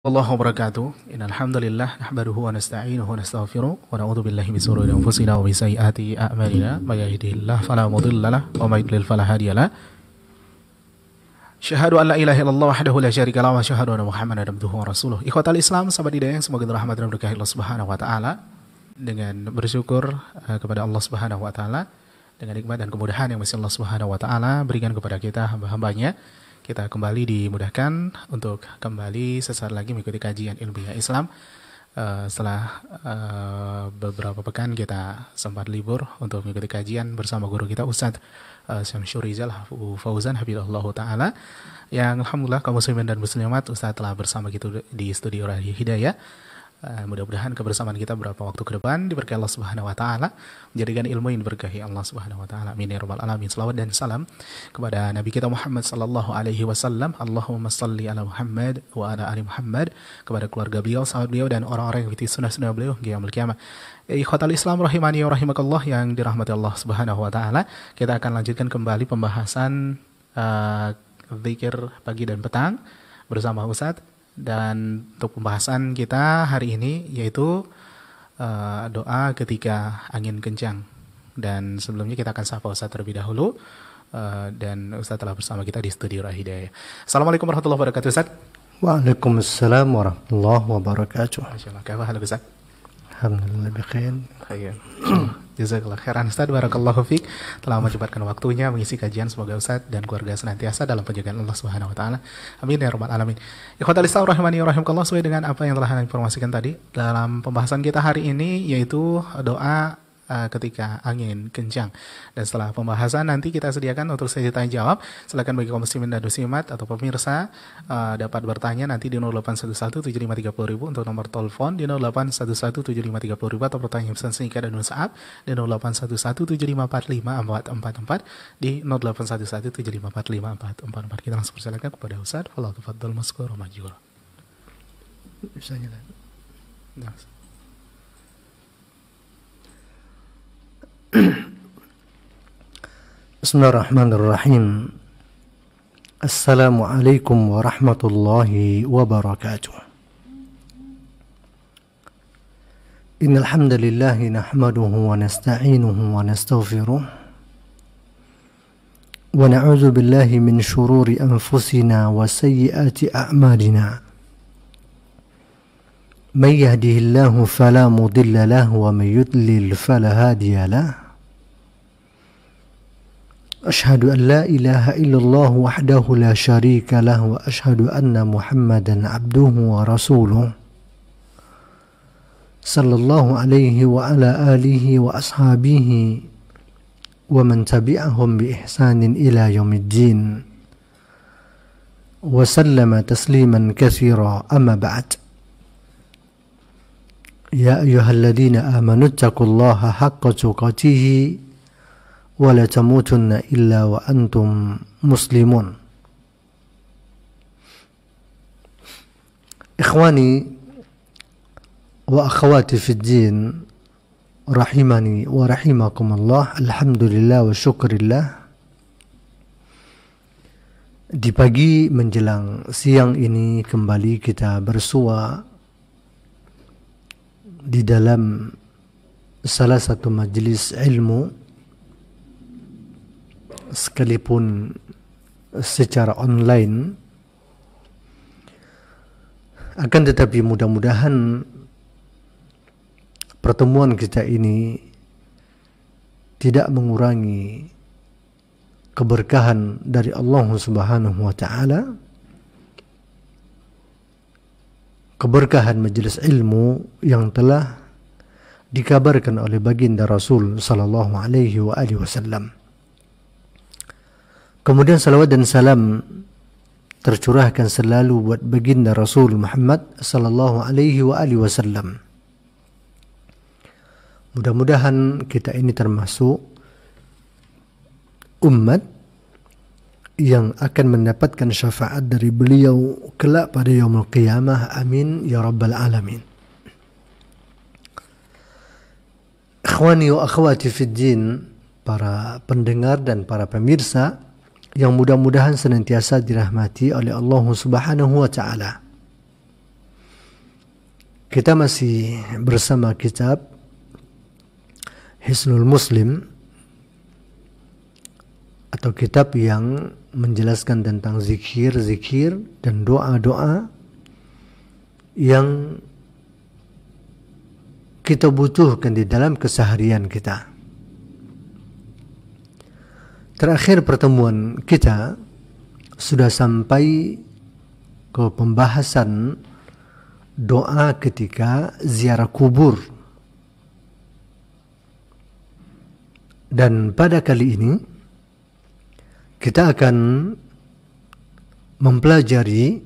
Allahu wabarakatuh. Innal hamdalillah nahmaduhu wa nasta'inuhu wa nastaghfiruh wa na'udzu billahi min shururi anfusina wa min sayyiati a'malina may yahdihillahu fala mudilla lahu wa may yudlil fala hadiya lahu. Syahadu an la ilaha illallah wahdahu la syarika lahu wa syahadu anna Muhammadan abduhu wa rasuluh. Ikhwatal Islam, sahabat hidayah, semoga rahmat dan berkah Allah Subhanahu wa taala. Dengan bersyukur kepada Allah Subhanahu wa taala dengan nikmat dan kemudahan yang masih Allah Subhanahu wa taala berikan kepada kita hamba-hambanya. Kita kembali dimudahkan untuk kembali sesaat lagi mengikuti kajian ilmiah Islam. Setelah beberapa pekan kita sempat libur untuk mengikuti kajian bersama guru kita Ustadz Syamsur Rizal Fauzan Hafizahullah Ta'ala, yang alhamdulillah kaum muslimin dan muslimat Ustadz telah bersama kita di studio Radio Hidayah. Mudah-mudahan kebersamaan kita beberapa waktu ke depan diberkahi Allah Subhanahu wa taala, menjadikan ilmu yang diberkahi Allah Subhanahu wa taala. Amin ya rabbal alamin. Selawat dan salam kepada Nabi kita Muhammad sallallahu alaihi wasallam. Allahumma shalli ala Muhammad wa ala ali Muhammad, kepada keluarga beliau, sahabat beliau, dan orang-orang yang mengikuti sunnah-sunnah beliau hingga yaumil qiyamah. Ikhwatal Islam rahimani wa rahimakallah yang dirahmati Allah Subhanahu wa taala. Kita akan lanjutkan kembali pembahasan zikir pagi dan petang bersama Ustadz. Dan untuk pembahasan kita hari ini yaitu doa ketika angin kencang. Dan sebelumnya kita akan sapa Ustadz terlebih dahulu, dan Ustadz telah bersama kita di studio Hidayah. Assalamualaikum warahmatullahi wabarakatuh Ustadz. Waalaikumsalam warahmatullahi wabarakatuh. Masyaallah, kabar hal Ustadz? Alhamdulillah bikhair. Khair. Jazakallah khairan Ustadz, barakallahu fiik telah menyempatkan waktunya mengisi kajian. Semoga Ustadz dan keluarga senantiasa dalam penjagaan Allah Subhanahu wa taala. Amin ya rabbal alamin. Ikhwatal Islam rahimani wa rahimakumullah, sesuai dengan apa yang telah Anda informasikan tadi dalam pembahasan kita hari ini, yaitu doa ketika angin kencang. Dan setelah pembahasan nanti kita sediakan untuk sesi tanya jawab. Silakan bagi kaum muslimin dan muslimat atau pemirsa dapat bertanya nanti di 08117530.000 untuk nomor telepon, di 08117530.000 atau pertanyaan pesan singkat dan WhatsApp di 0811754544, di 0811754544. Kita langsung persilakan kepada Ustaz. Fala tafadhal maskur wa majur. Bisa jalan. Nah. Bismillahirrahmanirrahim. Assalamualaikum warahmatullahi wabarakatuh. Innal hamdalillah nahmaduhu wa nasta'inuhu wa nastaghfiruh wa na'udzu billahi min shururi anfusina wa sayyiati a'malina. Man yahdihillahu fala mudilla lahu wa man yudlil fala hadiya lahu. أشهد أن لا إله إلا الله وحده لا شريك له وأشهد أن محمدا عبده ورسوله صلى الله عليه وعلى آله وأصحابه ومن تبعهم بإحسان إلى يوم الدين وسلم تسليما كثيرا. أما بعد، يا أيها الذين آمنوا اتقوا الله حق تقاته ولا تموتن إلا وأنتم مسلمون. إخواني وأخواتي في الدين رحمني ورحمكم الله. الحمد لله وشكر الله. Di pagi menjelang siang ini kembali kita bersua di dalam salah satu majelis ilmu, sekalipun secara online, akan tetapi mudah-mudahan pertemuan kita ini tidak mengurangi keberkahan dari Allah Subhanahu wa taala, keberkahan majelis ilmu yang telah dikabarkan oleh baginda Rasul sallallahu alaihi wasallam. Kemudian salawat dan salam tercurahkan selalu buat baginda Rasul Muhammad sallallahu alaihi wasallam. Mudah-mudahan kita ini termasuk umat yang akan mendapatkan syafaat dari beliau kelak pada yaumul qiyamah. Amin ya rabbal alamin. Ikhwani wa akhwati fid din, para pendengar dan para pemirsa yang mudah-mudahan senantiasa dirahmati oleh Allah Subhanahu wa taala. Kita masih bersama kitab Hisnul Muslim, atau kitab yang menjelaskan tentang zikir-zikir dan doa-doa yang kita butuhkan di dalam keseharian kita. Terakhir pertemuan kita sudah sampai ke pembahasan doa ketika ziarah kubur. Dan pada kali ini kita akan mempelajari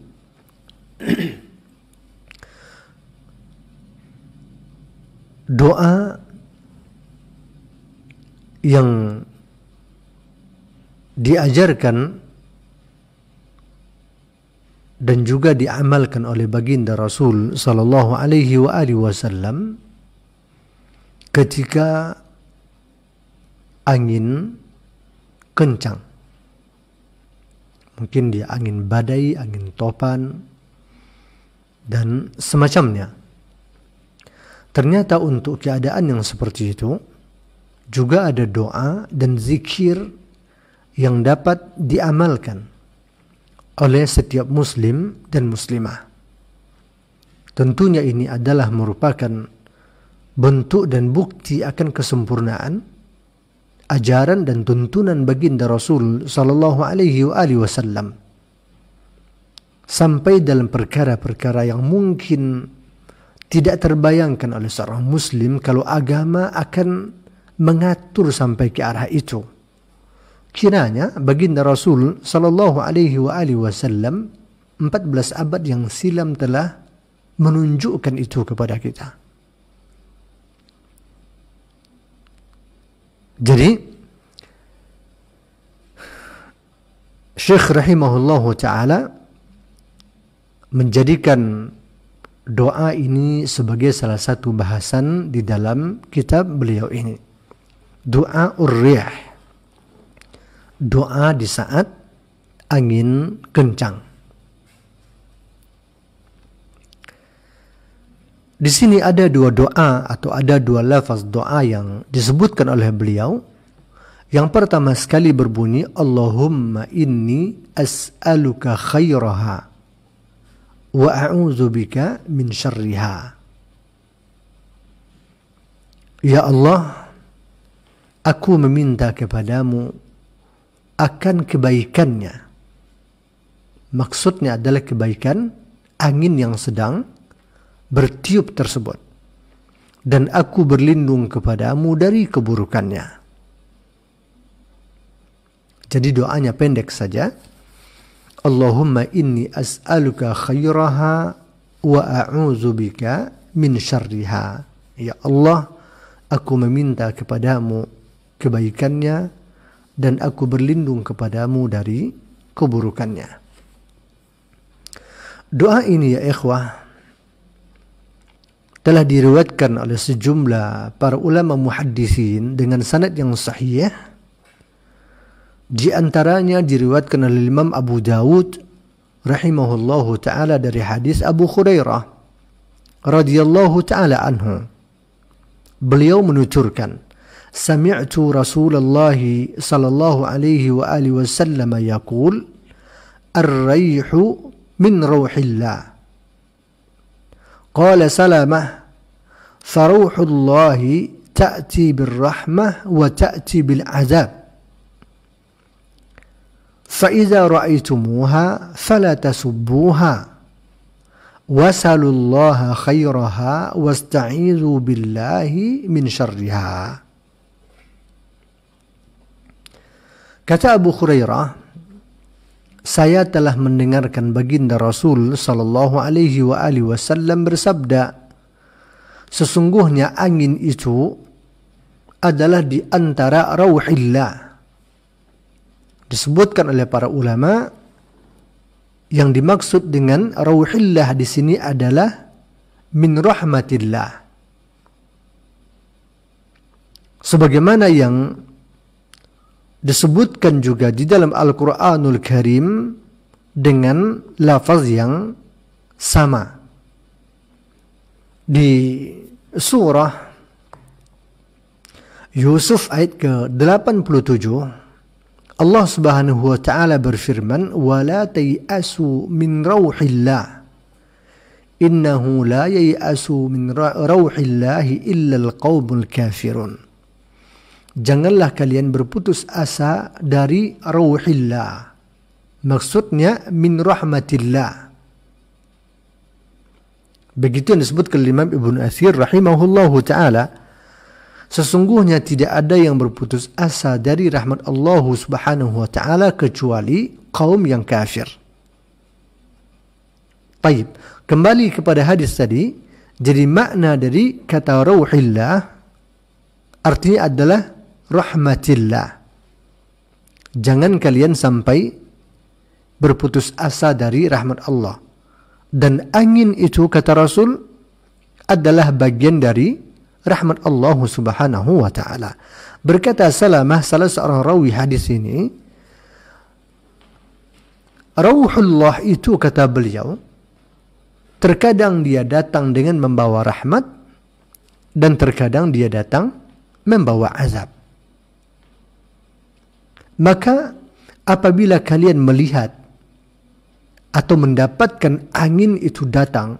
doa yang diajarkan dan juga diamalkan oleh baginda Rasul sallallahu alaihi wasallam ketika angin kencang. Mungkin dia angin badai, angin topan, dan semacamnya. Ternyata untuk keadaan yang seperti itu juga ada doa dan zikir yang dapat diamalkan oleh setiap muslim dan muslimah. Tentunya ini adalah merupakan bentuk dan bukti akan kesempurnaan ajaran dan tuntunan baginda Rasul sallallahu alaihi wasallam. Sampai dalam perkara-perkara yang mungkin tidak terbayangkan oleh seorang muslim kalau agama akan mengatur sampai ke arah itu. Kiranya baginda Rasul sallallahu alaihi wasallam 14 abad yang silam telah menunjukkan itu kepada kita. Jadi Syekh rahimahullahu taala menjadikan doa ini sebagai salah satu bahasan di dalam kitab beliau ini. Doa ur-rih. Doa di saat angin kencang. Di sini ada dua doa atau ada dua lafaz doa yang disebutkan oleh beliau. Yang pertama sekali berbunyi, Allahumma inni as'aluka khairaha wa a'udzubika min syarriha. Ya Allah, aku meminta kepadamu akan kebaikannya. Maksudnya adalah kebaikan angin yang sedang bertiup tersebut. Dan aku berlindung kepadamu dari keburukannya. Jadi doanya pendek saja. Allahumma inni as'aluka khairaha wa a'udzubika min syarriha. Ya Allah, aku meminta kepadamu kebaikannya dan aku berlindung kepadamu dari keburukannya. Doa ini ya ikhwah telah diriwayatkan oleh sejumlah para ulama muhaddisin dengan sanad yang sahih. Di antaranya diriwayatkan oleh Imam Abu Dawud rahimahullahu taala dari hadis Abu Hurairah radhiyallahu taala anhu. Beliau menuturkan, Sami'tu Rasulullah sallallahu alaihi wa alihi wasallam yaqul ar-rayhu min rauhillah. Qala Salamah faruhullahi ta'ti birrahmah wa ta'ti bil azab. فإذا رأيتموها فلا تسبوها واسألوا الله خيرها واستعيذوا بالله من شرها. Kata Abu Hurairah, saya telah mendengarkan baginda Rasul sallallahu alaihi wasallam bersabda, sesungguhnya angin itu adalah di antara rauhillah. Disebutkan oleh para ulama yang dimaksud dengan rauhillah di sini adalah min rahmatillah. Sebagaimana yang disebutkan juga di dalam Al-Quranul Karim dengan lafaz yang sama. di surah Yusuf ayat ke-87, Allah Subhanahu wa taala berfirman, "Wala tayasu min rauhillah. Innahu la yayasu min rauhillahi illa al-qaumul kafirun." Janganlah kalian berputus asa dari rauhillah. Maksudnya min rahmatillah. Begitu yang disebutkan Imam Ibnu Athir rahimahullahu ta'ala, sesungguhnya tidak ada yang berputus asa dari rahmat Allah Subhanahu wa ta'ala kecuali kaum yang kafir. Baik, kembali kepada hadis tadi. Jadi makna dari kata rauhillah artinya adalah rahmatillah. Jangan kalian sampai berputus asa dari rahmat Allah. Dan angin itu, kata Rasul, adalah bagian dari rahmat Allah Subhanahu wa ta'ala. Berkata Salamah, salah seorang rawi hadis ini, Rauhullah itu, kata beliau, terkadang dia datang dengan membawa rahmat, dan terkadang dia datang membawa azab. Maka apabila kalian melihat atau mendapatkan angin itu datang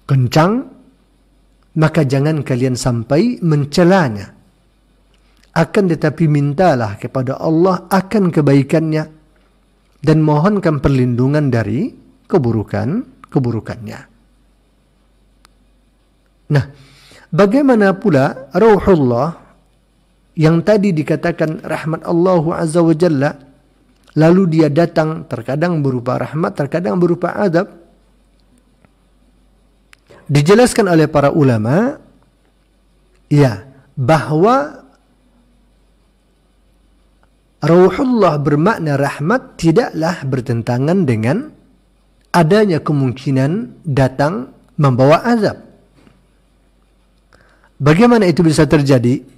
kencang, maka jangan kalian sampai mencelanya. Akan tetapi mintalah kepada Allah akan kebaikannya dan mohonkan perlindungan dari keburukannya. Nah, bagaimana pula Rauhullah yang tadi dikatakan rahmat Allah Azza wa Jalla, lalu dia datang terkadang berupa rahmat, terkadang berupa azab. Dijelaskan oleh para ulama, ya, bahwa Rauhullah bermakna rahmat tidaklah bertentangan dengan adanya kemungkinan datang membawa azab. Bagaimana itu bisa terjadi?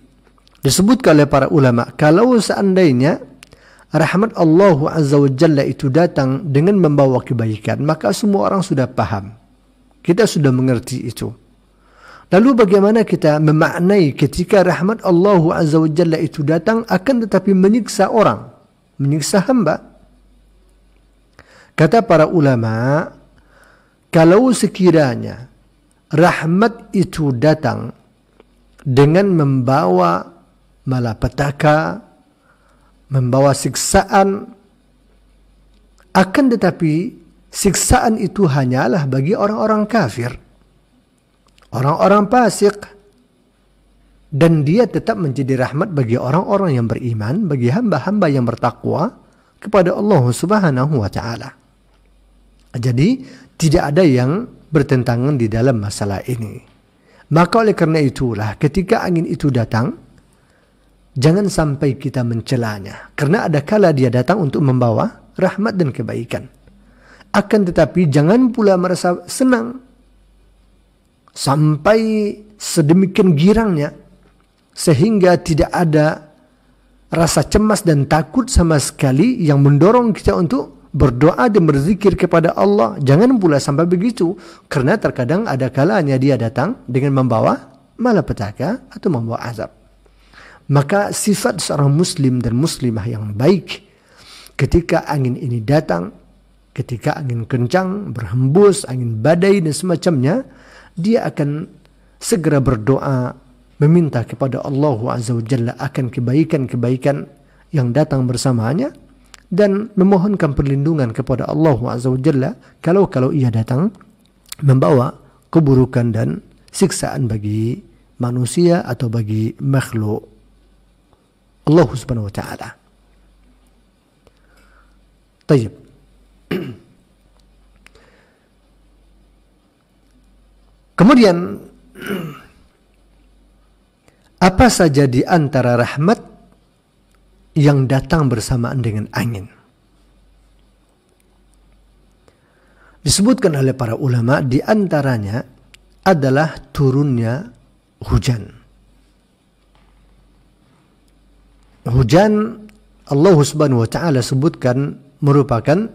Disebutkan oleh para ulama, kalau seandainya rahmat Allah Azza wa Jalla itu datang dengan membawa kebaikan, maka semua orang sudah paham. Kita sudah mengerti itu. Lalu bagaimana kita memaknai ketika rahmat Allah Azza wa Jalla itu datang akan tetapi menyiksa orang, menyiksa hamba? Kata para ulama, kalau sekiranya rahmat itu datang dengan membawa malapetaka, membawa siksaan, akan tetapi siksaan itu hanyalah bagi orang-orang kafir, orang-orang fasik, dan dia tetap menjadi rahmat bagi orang-orang yang beriman, bagi hamba-hamba yang bertakwa kepada Allah Subhanahu wa ta'ala. Jadi tidak ada yang bertentangan di dalam masalah ini. Maka oleh karena itulah ketika angin itu datang, jangan sampai kita mencelanya, karena ada kala dia datang untuk membawa rahmat dan kebaikan. Akan tetapi jangan pula merasa senang sampai sedemikian girangnya sehingga tidak ada rasa cemas dan takut sama sekali yang mendorong kita untuk berdoa dan berzikir kepada Allah. Jangan pula sampai begitu, karena terkadang ada kalanya dia datang dengan membawa malapetaka atau membawa azab. Maka sifat seorang muslim dan muslimah yang baik ketika angin ini datang, ketika angin kencang, berhembus, angin badai dan semacamnya, dia akan segera berdoa meminta kepada Allah Azza wa Jalla akan kebaikan-kebaikan yang datang bersamanya, dan memohonkan perlindungan kepada Allah Azza wa Jalla kalau ia datang membawa keburukan dan siksaan bagi manusia atau bagi makhluk Allah Subhanahu wa ta'ala. Tayyib. Kemudian apa saja di antara rahmat yang datang bersamaan dengan angin? Disebutkan oleh para ulama, di antaranya adalah turunnya hujan. Hujan Allah Subhanahu wa ta'ala sebutkan merupakan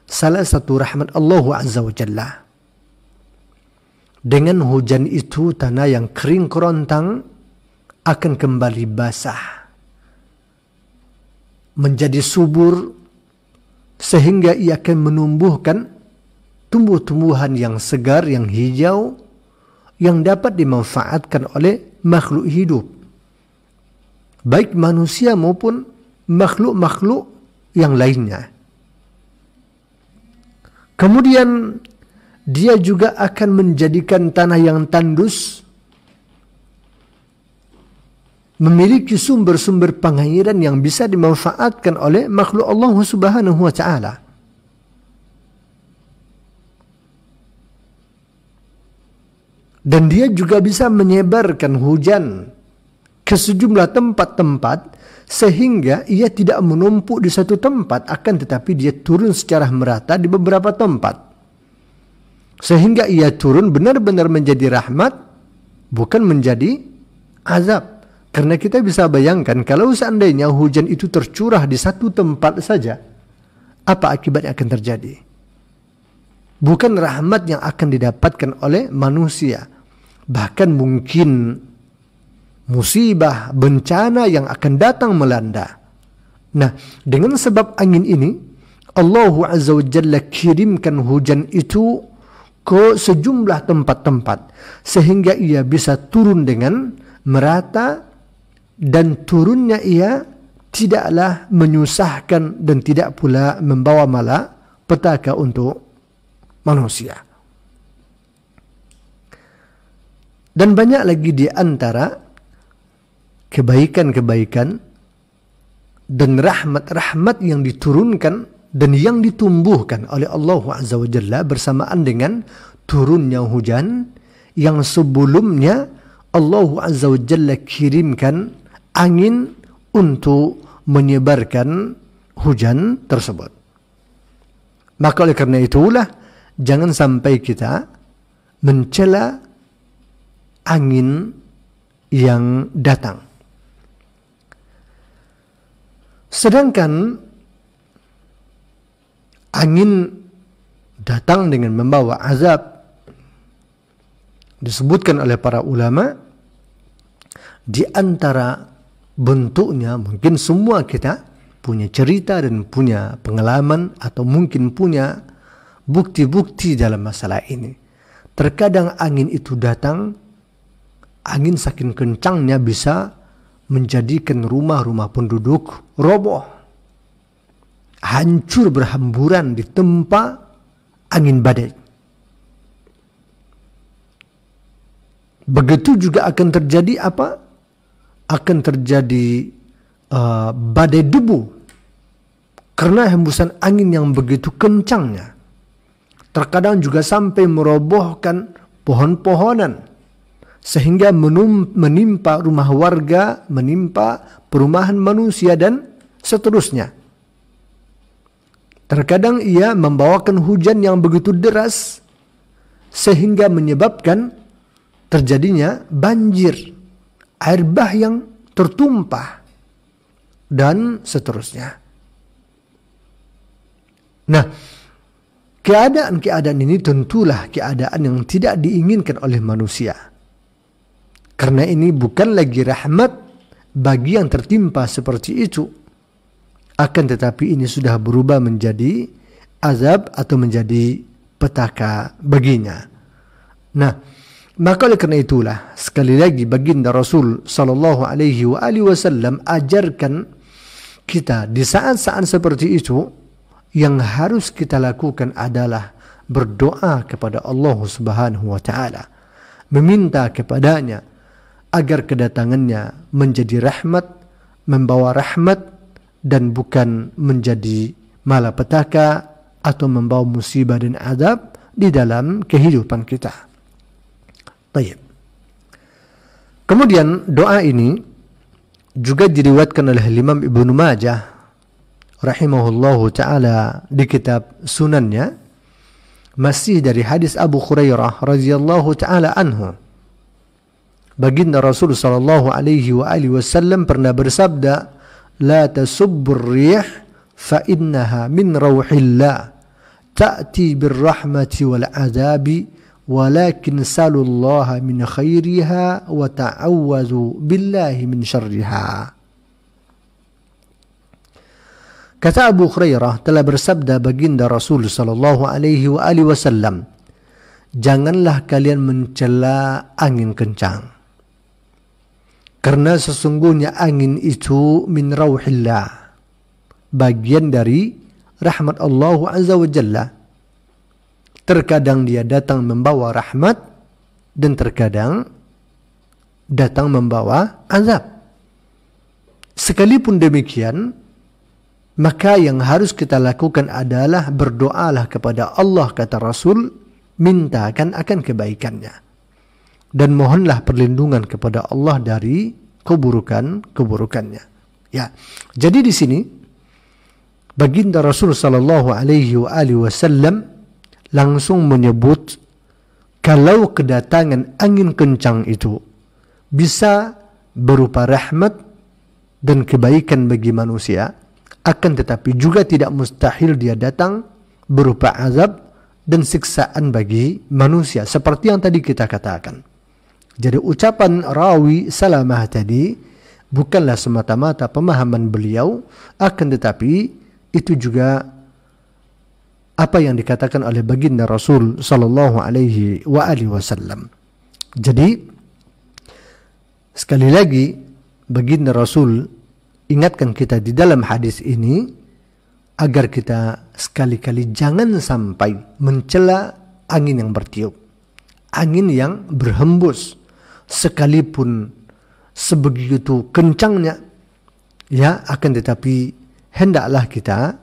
salah satu rahmat Allah Azza wa Jalla. Dengan hujan itu tanah yang kering kerontang akan kembali basah, menjadi subur, sehingga ia akan menumbuhkan tumbuh-tumbuhan yang segar, yang hijau, yang dapat dimanfaatkan oleh makhluk hidup, baik manusia maupun makhluk-makhluk yang lainnya. Kemudian dia juga akan menjadikan tanah yang tandus memiliki sumber-sumber pengairan yang bisa dimanfaatkan oleh makhluk Allah Subhanahu wa taala. Dan dia juga bisa menyebarkan hujan ke sejumlah tempat-tempat sehingga ia tidak menumpuk di satu tempat, akan tetapi dia turun secara merata di beberapa tempat. Sehingga ia turun benar-benar menjadi rahmat, bukan menjadi azab. Karena kita bisa bayangkan kalau seandainya hujan itu tercurah di satu tempat saja, apa akibat yang akan terjadi? Bukan rahmat yang akan didapatkan oleh manusia, bahkan mungkin musibah, bencana yang akan datang melanda. Nah, dengan sebab angin ini, Allah Azza wa Jalla kirimkan hujan itu ke sejumlah tempat-tempat sehingga ia bisa turun dengan merata, dan turunnya ia tidaklah menyusahkan dan tidak pula membawa malapetaka untuk manusia. Dan banyak lagi di antara kebaikan-kebaikan dan rahmat-rahmat yang diturunkan dan yang ditumbuhkan oleh Allah Azza wa Jalla bersamaan dengan turunnya hujan yang sebelumnya Allah Azza wa Jalla kirimkan angin untuk menyebarkan hujan tersebut. Maka oleh karena itulah jangan sampai kita mencela angin yang datang. Sedangkan angin datang dengan membawa azab, disebutkan oleh para ulama, di antara bentuknya mungkin semua kita punya cerita dan punya pengalaman atau mungkin punya bukti-bukti dalam masalah ini. Terkadang angin itu datang, angin saking kencangnya bisa menjadikan rumah-rumah penduduk roboh, hancur berhamburan ditempa angin badai. Begitu juga akan terjadi apa? Akan terjadi badai debu karena hembusan angin yang begitu kencangnya. Terkadang juga sampai merobohkan pohon-pohonan sehingga menimpa rumah warga, menimpa perumahan manusia dan seterusnya. Terkadang ia membawakan hujan yang begitu deras sehingga menyebabkan terjadinya banjir, air bah yang tertumpah, dan seterusnya. Nah, keadaan-keadaan ini tentulah keadaan yang tidak diinginkan oleh manusia. Karena ini bukan lagi rahmat bagi yang tertimpa seperti itu. Akan tetapi ini sudah berubah menjadi azab atau menjadi petaka baginya. Nah, maka oleh karena itulah sekali lagi baginda Rasul sallallahu alaihi wasallam ajarkan kita di saat-saat seperti itu yang harus kita lakukan adalah berdoa kepada Allah Subhanahu wa taala, meminta kepadanya agar kedatangannya menjadi rahmat, membawa rahmat dan bukan menjadi malapetaka atau membawa musibah dan azab di dalam kehidupan kita. Baik. Kemudian doa ini juga diriwayatkan oleh Imam Ibnu Majah rahimahullahu taala di kitab sunannya, masih dari hadis Abu Hurairah radhiyallahu taala anhu. Baginda Rasul sallallahu alaihi wasallam pernah bersabda, "La tasubbur rih fa innaha min rauhillah ta'ti bir rahmati wal azabi walakin salullaha min khairiha wa ta'awwadhu billahi min syarriha. Kata Abu Hurairah, telah bersabda baginda Rasul sallallahu alaihi wasallam, janganlah kalian mencela angin kencang, karena sesungguhnya angin itu min rauhillah, bagian dari rahmat Allah azza wa jalla. Terkadang dia datang membawa rahmat dan terkadang datang membawa azab. Sekalipun demikian, maka yang harus kita lakukan adalah berdoalah kepada Allah, kata Rasul, mintakan akan kebaikannya. Dan mohonlah perlindungan kepada Allah dari keburukannya. Ya. Jadi di sini baginda Rasul sallallahu alaihi wasallam langsung menyebut kalau kedatangan angin kencang itu bisa berupa rahmat dan kebaikan bagi manusia, akan tetapi juga tidak mustahil dia datang berupa azab dan siksaan bagi manusia, seperti yang tadi kita katakan. Jadi ucapan rawi Salamah tadi bukanlah semata-mata pemahaman beliau, akan tetapi itu juga apa yang dikatakan oleh baginda Rasul sallallahu alaihi wasallam. Jadi sekali lagi baginda Rasul ingatkan kita di dalam hadis ini agar kita sekali-kali jangan sampai mencela angin yang bertiup, angin yang berhembus, sekalipun sebegitu kencangnya, ya, akan tetapi hendaklah kita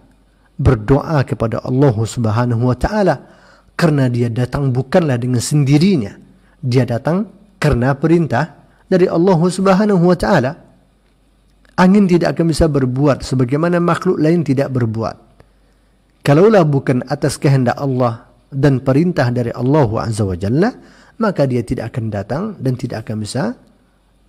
berdoa kepada Allah Subhanahu wa taala, karena dia datang bukanlah dengan sendirinya, dia datang karena perintah dari Allah Subhanahu wa taala. Angin tidak akan bisa berbuat sebagaimana makhluk lain tidak berbuat. Kalaulah bukan atas kehendak Allah dan perintah dari Allah Azza wa Jalla, maka dia tidak akan datang dan tidak akan bisa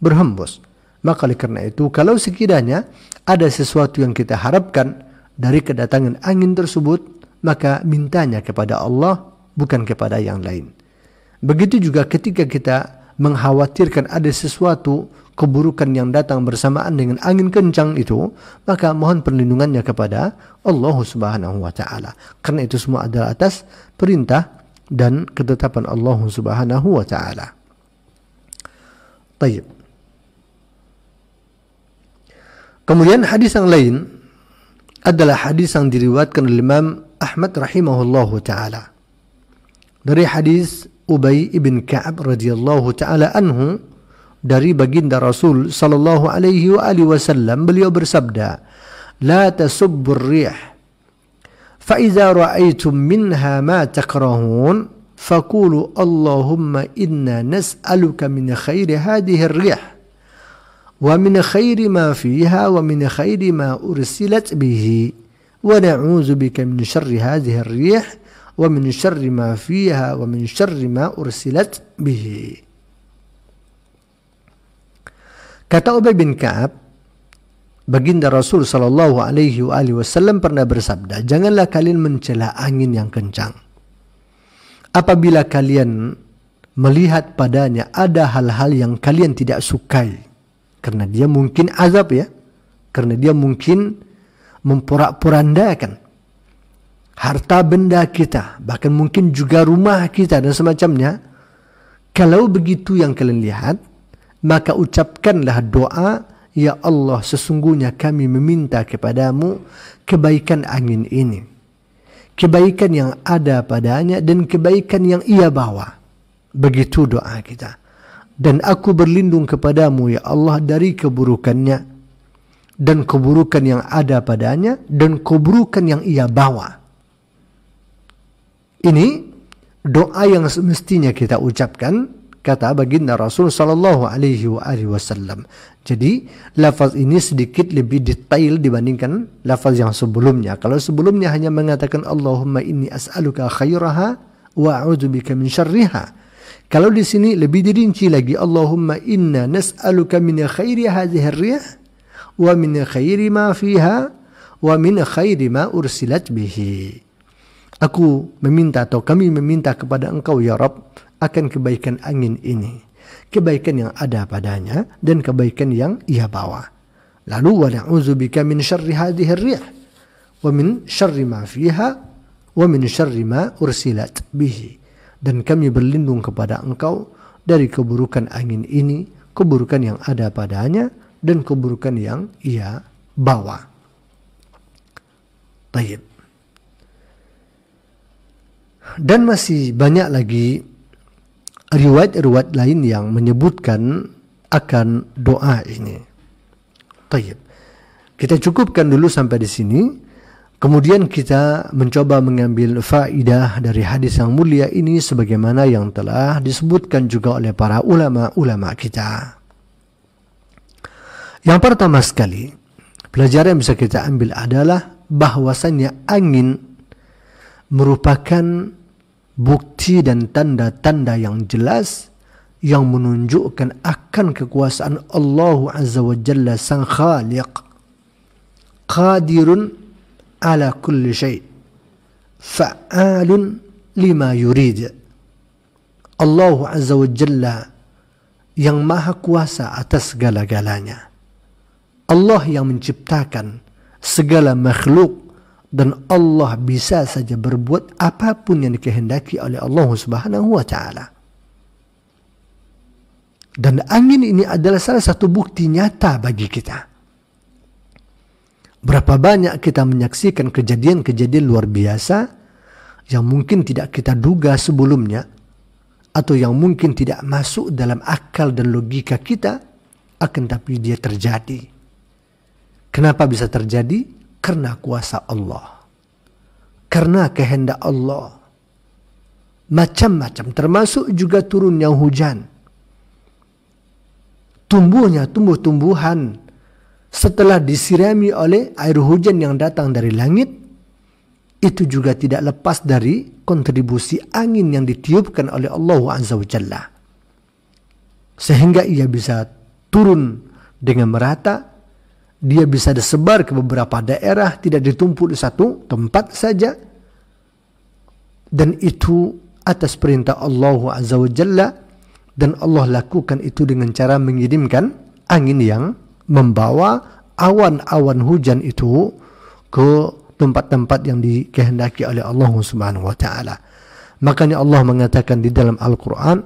berhembus. Maka oleh karena itu, kalau sekiranya ada sesuatu yang kita harapkan dari kedatangan angin tersebut, maka mintanya kepada Allah, bukan kepada yang lain. Begitu juga ketika kita mengkhawatirkan ada sesuatu keburukan yang datang bersamaan dengan angin kencang itu, maka mohon perlindungannya kepada Allah Subhanahu wa taala. Karena itu semua adalah atas perintah dan ketetapan Allah Subhanahu wa taala. Baik. Kemudian hadis yang lain adalah hadis yang diriwayatkan oleh Imam Ahmad rahimahullahu taala. Dari hadis Ubay ibn Ka'ab radhiyallahu taala anhu, dari baginda Rasul sallallahu alaihi wasallam, beliau bersabda, "La tasubbur rih, fa idza ra'aytum minha ma takrahun, faqulu Allahumma inna nas'aluka min khairi hadhihi ar-rih wa min khairi ma fiha wa min khairi ma ursilat bihi wa na'udzu bika min syarri hadhihi ar-rih wa min syarri ma fiha wa min syarri ma ursilat bihi." Kata Ubay bin Ka'ab, baginda Rasul sallallahu alaihi wasallam pernah bersabda, janganlah kalian mencela angin yang kencang apabila kalian melihat padanya ada hal-hal yang kalian tidak sukai, karena dia mungkin azab, ya, karena dia mungkin memporak-porandakan harta benda kita, bahkan mungkin juga rumah kita dan semacamnya. Kalau begitu yang kalian lihat, maka ucapkanlah doa, ya Allah, sesungguhnya kami meminta kepadamu kebaikan angin ini, kebaikan yang ada padanya dan kebaikan yang ia bawa. Begitu doa kita. Dan aku berlindung kepadamu, ya Allah, dari keburukannya dan keburukan yang ada padanya dan keburukan yang ia bawa. Ini doa yang semestinya kita ucapkan, kata baginda Rasul sallallahu alaihi wasallam. Jadi lafaz ini sedikit lebih detail dibandingkan lafaz yang sebelumnya. Kalau sebelumnya hanya mengatakan Allahumma inni as'aluka khairaha wa a'udzubika min syarriha. Kalau di sini lebih dirinci lagi, Allahumma inna nas'aluka min khairi hadhihi ar-rih wa min khairi ma fiha wa min khairi ma ursilat bihi. Aku meminta atau kami meminta kepada engkau, ya Rabb, akan kebaikan angin ini, kebaikan yang ada padanya dan kebaikan yang ia bawa. Lalu wa na'udzubika min syarri hadhihi ar-rih wa min syarri ma fiha wa min syarri ma ursilat bihi. Dan kami berlindung kepada Engkau dari keburukan angin ini, keburukan yang ada padanya dan keburukan yang ia bawa. Baik. Dan masih banyak lagi riwayat-riwayat lain yang menyebutkan akan doa ini. Baik. Kita cukupkan dulu sampai di sini. Kemudian kita mencoba mengambil faidah dari hadis yang mulia ini sebagaimana yang telah disebutkan juga oleh para ulama-ulama kita. Yang pertama sekali, pelajaran yang bisa kita ambil adalah bahwasannya angin merupakan bukti dan tanda-tanda yang jelas yang menunjukkan akan kekuasaan Allah Azza wa Jalla Sang Khaliq, qadirun ala kulli syai', fa'alun lima yurid. Allah Azza wa Jalla yang maha kuasa atas segala-galanya. Allah yang menciptakan segala makhluk dan Allah bisa saja berbuat apapun yang dikehendaki oleh Allah Subhanahu wa taala. Dan angin ini adalah salah satu bukti nyata bagi kita. Berapa banyak kita menyaksikan kejadian-kejadian luar biasa yang mungkin tidak kita duga sebelumnya atau yang mungkin tidak masuk dalam akal dan logika kita, akan tapi dia terjadi. Kenapa bisa terjadi? Karena kuasa Allah, karena kehendak Allah. Macam-macam, termasuk juga turunnya hujan, tumbuhnya tumbuh-tumbuhan setelah disirami oleh air hujan yang datang dari langit. Itu juga tidak lepas dari kontribusi angin yang ditiupkan oleh Allah Azza wa Jalla, sehingga ia bisa turun dengan merata. Dia bisa disebar ke beberapa daerah, tidak ditumpuk di satu tempat saja. Dan itu atas perintah Allah Azza wa Jalla. Dan Allah lakukan itu dengan cara mengirimkan angin yang membawa awan-awan hujan itu ke tempat-tempat yang dikehendaki oleh Allah Subhanahu wa taala. Makanya Allah mengatakan di dalam Al-Qur'an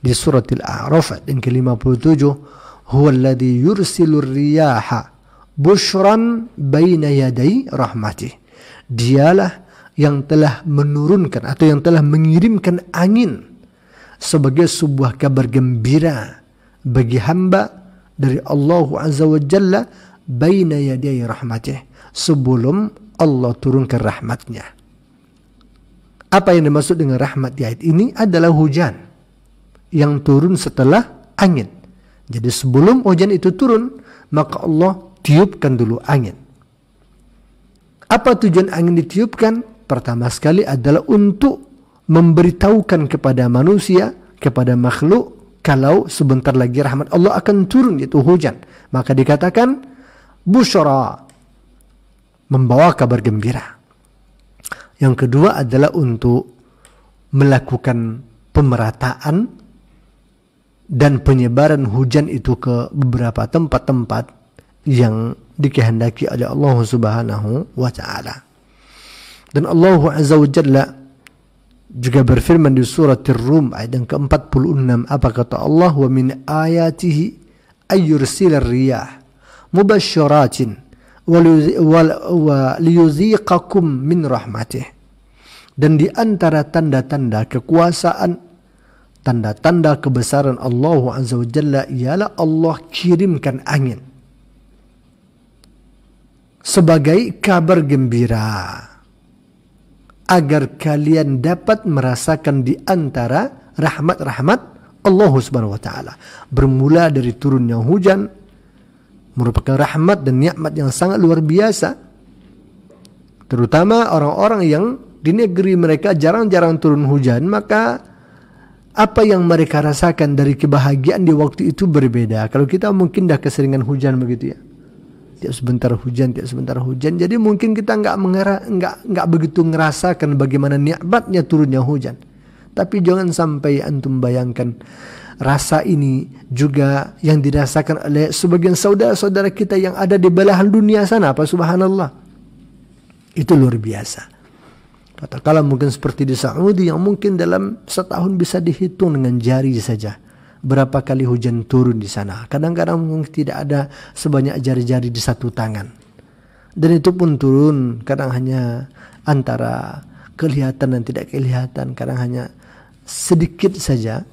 di surat Al-A'raf yang ke-57, "Huwallazi yursilur riyaha bushran baina yaday rahmatih." Dialah yang telah menurunkan atau yang telah mengirimkan angin sebagai sebuah kabar gembira bagi hamba dari Allah Azza wa Jalla baina yaday rahmatih, sebelum Allah turunkan rahmatnya. Apa yang dimaksud dengan rahmat di ayat ini adalah hujan yang turun setelah angin. Jadi sebelum hujan itu turun, maka Allah tiupkan dulu angin. Apa tujuan angin ditiupkan? Pertama sekali adalah untuk memberitahukan kepada manusia, kepada makhluk, kalau sebentar lagi rahmat Allah akan turun, yaitu hujan. Maka dikatakan busyara, membawa kabar gembira. Yang kedua adalah untuk melakukan pemerataan dan penyebaran hujan itu ke beberapa tempat-tempat yang dikehendaki oleh Allah Subhanahu wa taala. Dan Allah Azza wa Jalla juga berfirman di surat Ar-Rum ayat yang ke-46, apa kata Allah? Wa min ayatihi ayyursilar riyah mubashshiratin wa liyuziqakum min rahmatih. Dan di antara tanda-tanda kekuasaan, tanda-tanda kebesaran Allah Azza wa Jalla ialah Allah kirimkan angin sebagai kabar gembira agar kalian dapat merasakan di antara rahmat-rahmat Allah Subhanahu wa taala. Bermula dari turunnya hujan merupakan rahmat dan nikmat yang sangat luar biasa, terutama orang-orang yang di negeri mereka jarang-jarang turun hujan, maka apa yang mereka rasakan dari kebahagiaan di waktu itu berbeda. Kalau kita mungkin dah keseringan hujan begitu ya, tiap sebentar hujan, tiap sebentar hujan. Jadi mungkin kita nggak begitu ngerasakan bagaimana nikmatnya turunnya hujan. Tapi jangan sampai antum bayangkan rasa ini juga yang dirasakan oleh sebagian saudara-saudara kita yang ada di belahan dunia sana. Apa subhanallah. Itu luar biasa. Katakanlah mungkin seperti di Saudi yang mungkin dalam setahun bisa dihitung dengan jari saja. Berapa kali hujan turun di sana. Kadang-kadang mungkin tidak ada sebanyak jari-jari di satu tangan. Dan itu pun turun kadang hanya antara kelihatan dan tidak kelihatan. Kadang hanya sedikit saja.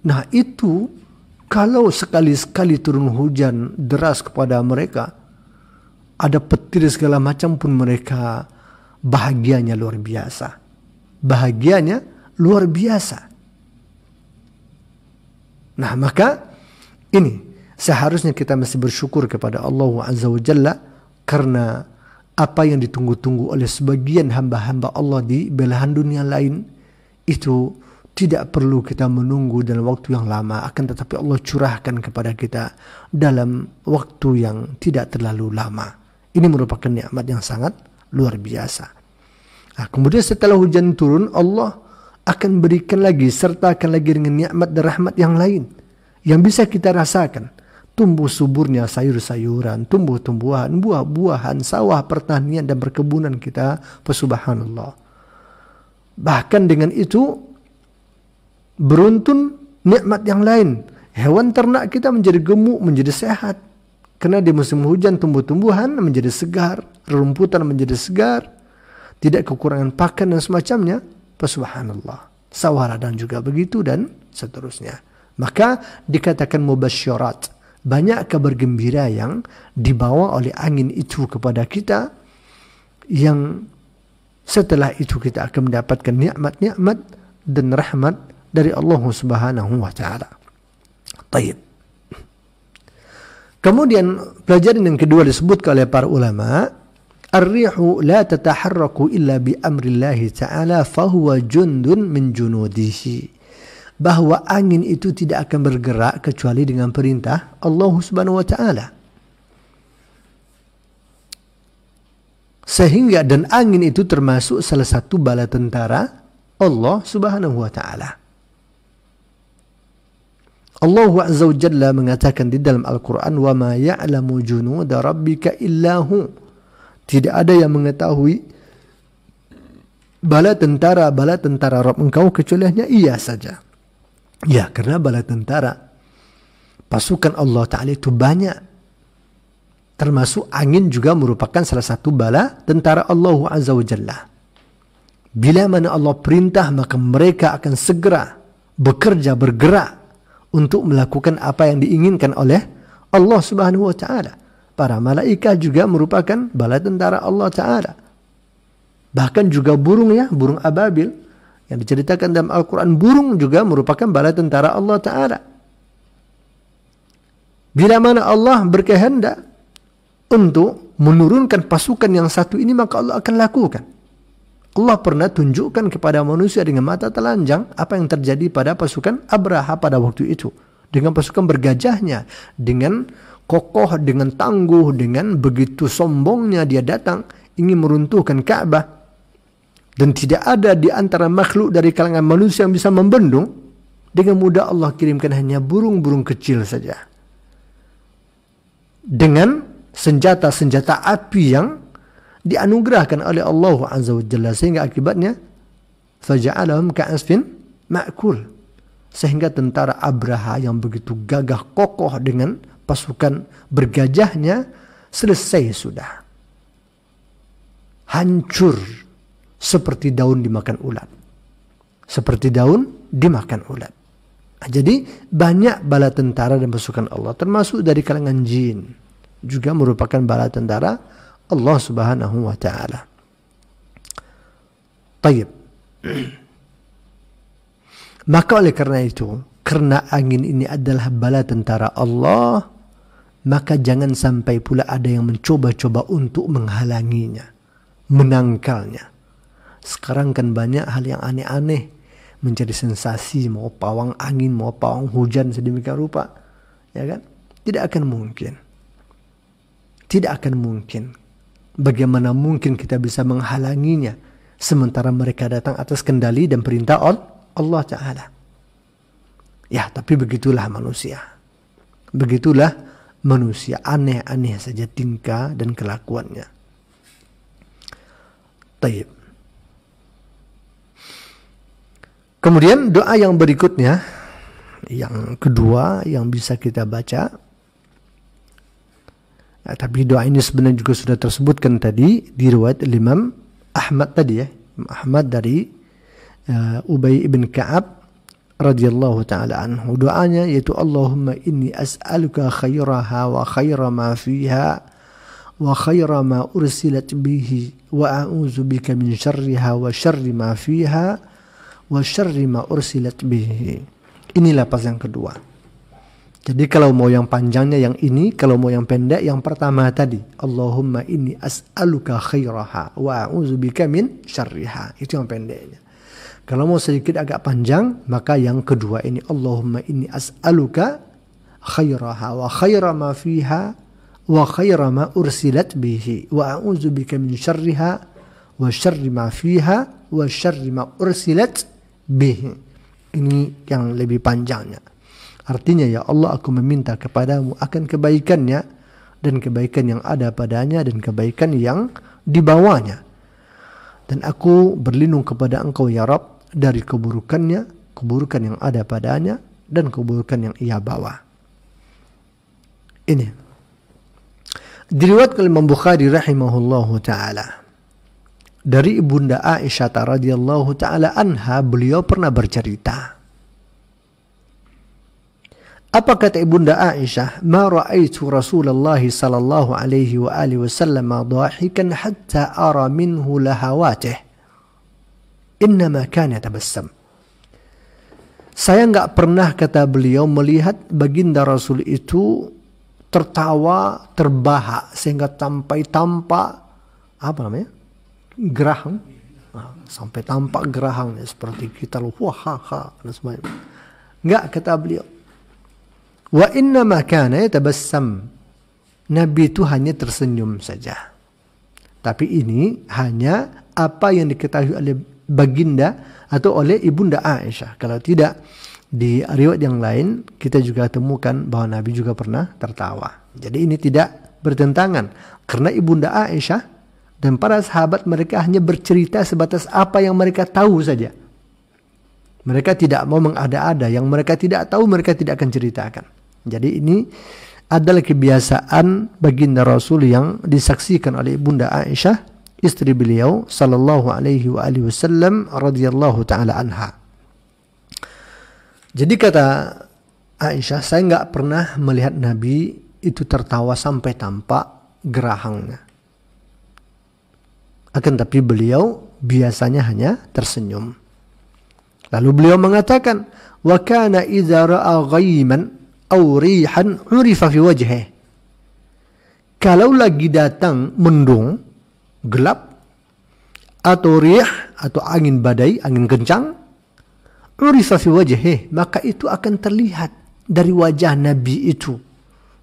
Nah itu kalau sekali-sekali turun hujan deras kepada mereka, ada petir segala macam pun mereka bahagianya luar biasa. Bahagianya luar biasa. Nah maka ini seharusnya kita masih bersyukur kepada Allah Azza wa Jalla karena apa yang ditunggu-tunggu oleh sebagian hamba-hamba Allah di belahan dunia lain itu tidak perlu kita menunggu dalam waktu yang lama, akan tetapi Allah curahkan kepada kita dalam waktu yang tidak terlalu lama. Ini merupakan nikmat yang sangat luar biasa. Nah, kemudian setelah hujan turun, Allah akan berikan lagi, sertakan lagi dengan nikmat dan rahmat yang lain yang bisa kita rasakan. Tumbuh suburnya sayur-sayuran, tumbuh-tumbuhan, buah-buahan, sawah, pertanian dan perkebunan kita. Subhanallah. Bahkan dengan itu beruntun nikmat yang lain. Hewan ternak kita menjadi gemuk, menjadi sehat. Karena di musim hujan tumbuh-tumbuhan menjadi segar, rumputan menjadi segar, tidak kekurangan pakan dan semacamnya. Subhanallah. Sawah ladang juga begitu dan seterusnya. Maka dikatakan mubasysyarat. Banyak kabar gembira yang dibawa oleh angin itu kepada kita, yang setelah itu kita akan mendapatkan nikmat-nikmat dan rahmat dari Allah Subhanahu wa taala. Baik. Kemudian pelajaran yang kedua disebutkan oleh para ulama, ar-rihu la tataharraku illa bi amrillah ta'ala fahuwa jundun min junudihi. Bahwa angin itu tidak akan bergerak kecuali dengan perintah Allah Subhanahu wa taala. Sehingga dan angin itu termasuk salah satu bala tentara Allah Subhanahu wa taala. Allah Azza wa Jalla mengatakan di dalam Al-Quran, وَمَا يَعْلَمُ جُنُودَ رَبِّكَ إِلَّا هُ. Tidak ada yang mengetahui bala tentara Rabb engkau kecuali hanya ia saja. Ya, karena bala tentara pasukan Allah Ta'ala itu banyak. Termasuk angin juga merupakan salah satu bala tentara Allah Azza wa Jalla. Bila mana Allah perintah, maka mereka akan segera bekerja, bergerak untuk melakukan apa yang diinginkan oleh Allah Subhanahu wa taala. Para malaikat juga merupakan bala tentara Allah taala. Bahkan juga burung burung ababil yang diceritakan dalam Al-Qur'an, burung juga merupakan bala tentara Allah taala. Bila mana Allah berkehendak untuk menurunkan pasukan yang satu ini, maka Allah akan lakukan. Allah pernah tunjukkan kepada manusia dengan mata telanjang apa yang terjadi pada pasukan Abraha pada waktu itu. Dengan pasukan bergajahnya, dengan kokoh, dengan tangguh, dengan begitu sombongnya dia datang ingin meruntuhkan Ka'bah. Dan tidak ada di antara makhluk dari kalangan manusia yang bisa membendung. Dengan mudah Allah kirimkan hanya burung-burung kecil saja. Dengan senjata-senjata api yang dianugerahkan oleh Allah Azza wa Jalla, sehingga akibatnya faja'alahum ka'asfin ma'kul, sehingga tentara Abraha yang begitu gagah kokoh dengan pasukan bergajahnya selesai sudah, hancur seperti daun dimakan ulat, seperti daun dimakan ulat. Nah, jadi banyak bala tentara dan pasukan Allah, termasuk dari kalangan jin, juga merupakan bala tentara Allah Subhanahu wa taala. Baik. Maka oleh karena itu, karena angin ini adalah bala tentara Allah, maka jangan sampai pula ada yang mencoba-coba untuk menghalanginya, menangkalnya. Sekarang kan banyak hal yang aneh-aneh menjadi sensasi, mau pawang angin, mau pawang hujan sedemikian rupa, ya kan? Tidak akan mungkin. Tidak akan mungkin. Bagaimana mungkin kita bisa menghalanginya sementara mereka datang atas kendali dan perintah Allah Ta'ala. Ya, tapi begitulah manusia. Begitulah manusia, aneh-aneh saja tingkah dan kelakuannya. Taib. Kemudian doa yang berikutnya, yang kedua yang bisa kita baca. Nah, tapi doa ini sebenarnya juga sudah tersebutkan tadi di riwayat Imam Ahmad tadi ya. Ahmad dari Ubay ibn Ka'ab radhiyallahu taala anhu. Doanya yaitu Allahumma inni as'aluka khairaha wa khaira ma fiha wa khaira ma ursilat bihi wa a'udzu bika min syarriha wa syarri ma fiha wa syarri ma ursilat bihi. Ini lapas yang kedua. Jadi kalau mau yang panjangnya yang ini, kalau mau yang pendek yang pertama tadi. Allahumma inni as'aluka khairaha wa a'udzubika min syarriha. Itu yang pendeknya. Kalau mau sedikit agak panjang, maka yang kedua ini. Allahumma inni as'aluka khairaha wa khaira ma fiha wa khaira ma ursilat bihi wa a'udzubika min syarriha wa syarri ma fiha wa syarri ma ursilat bihi. Ini yang lebih panjangnya. Artinya ya Allah, aku meminta kepadamu akan kebaikannya dan kebaikan yang ada padanya dan kebaikan yang dibawanya. Dan aku berlindung kepada Engkau ya Rabb dari keburukannya, keburukan yang ada padanya dan keburukan yang ia bawa. Ini diriwayatkan Imam Bukhari rahimahullahu taala dari Ibunda Aisyah radhiyallahu taala anha, beliau pernah bercerita. Apa kata Ibunda Aisyah? Ma ra'aitu Rasulullah sallallahu alaihi wa alihi wasallam dhahikan hatta ara minhu lahawatih. Innama kana tabassam. Saya enggak pernah, kata beliau, melihat baginda Rasul itu tertawa terbahak sehingga sampai tampak apa namanya? Gerahang. Sampai tampak gerahangnya seperti kita wah ha ha dan sebagainya. Enggak, kata beliau. Wa inna ma kana yatabassam. Nabi itu hanya tersenyum saja. Tapi ini hanya apa yang diketahui oleh baginda atau oleh Ibunda Aisyah. Kalau tidak, di riwayat yang lain kita juga temukan bahwa Nabi juga pernah tertawa. Jadi ini tidak bertentangan. Karena Ibunda Aisyah dan para sahabat mereka hanya bercerita sebatas apa yang mereka tahu saja. Mereka tidak mau mengada-ada. Yang mereka tidak tahu mereka tidak akan ceritakan. Jadi ini adalah kebiasaan baginda Rasul yang disaksikan oleh Bunda Aisyah, istri beliau sallallahu alaihi wa alihi wasallam radhiyallahu taala anha. Jadi kata Aisyah, saya enggak pernah melihat Nabi itu tertawa sampai tampak gerahangnya. Akan tapi beliau biasanya hanya tersenyum. Lalu beliau mengatakan, wa kana idza ra'a ghaiman aw rihan urifa fi wajhihi. Kalau lagi datang mendung, gelap, atau rih, atau angin badai, angin kencang, urifa fi wajhihi, maka itu akan terlihat dari wajah Nabi itu.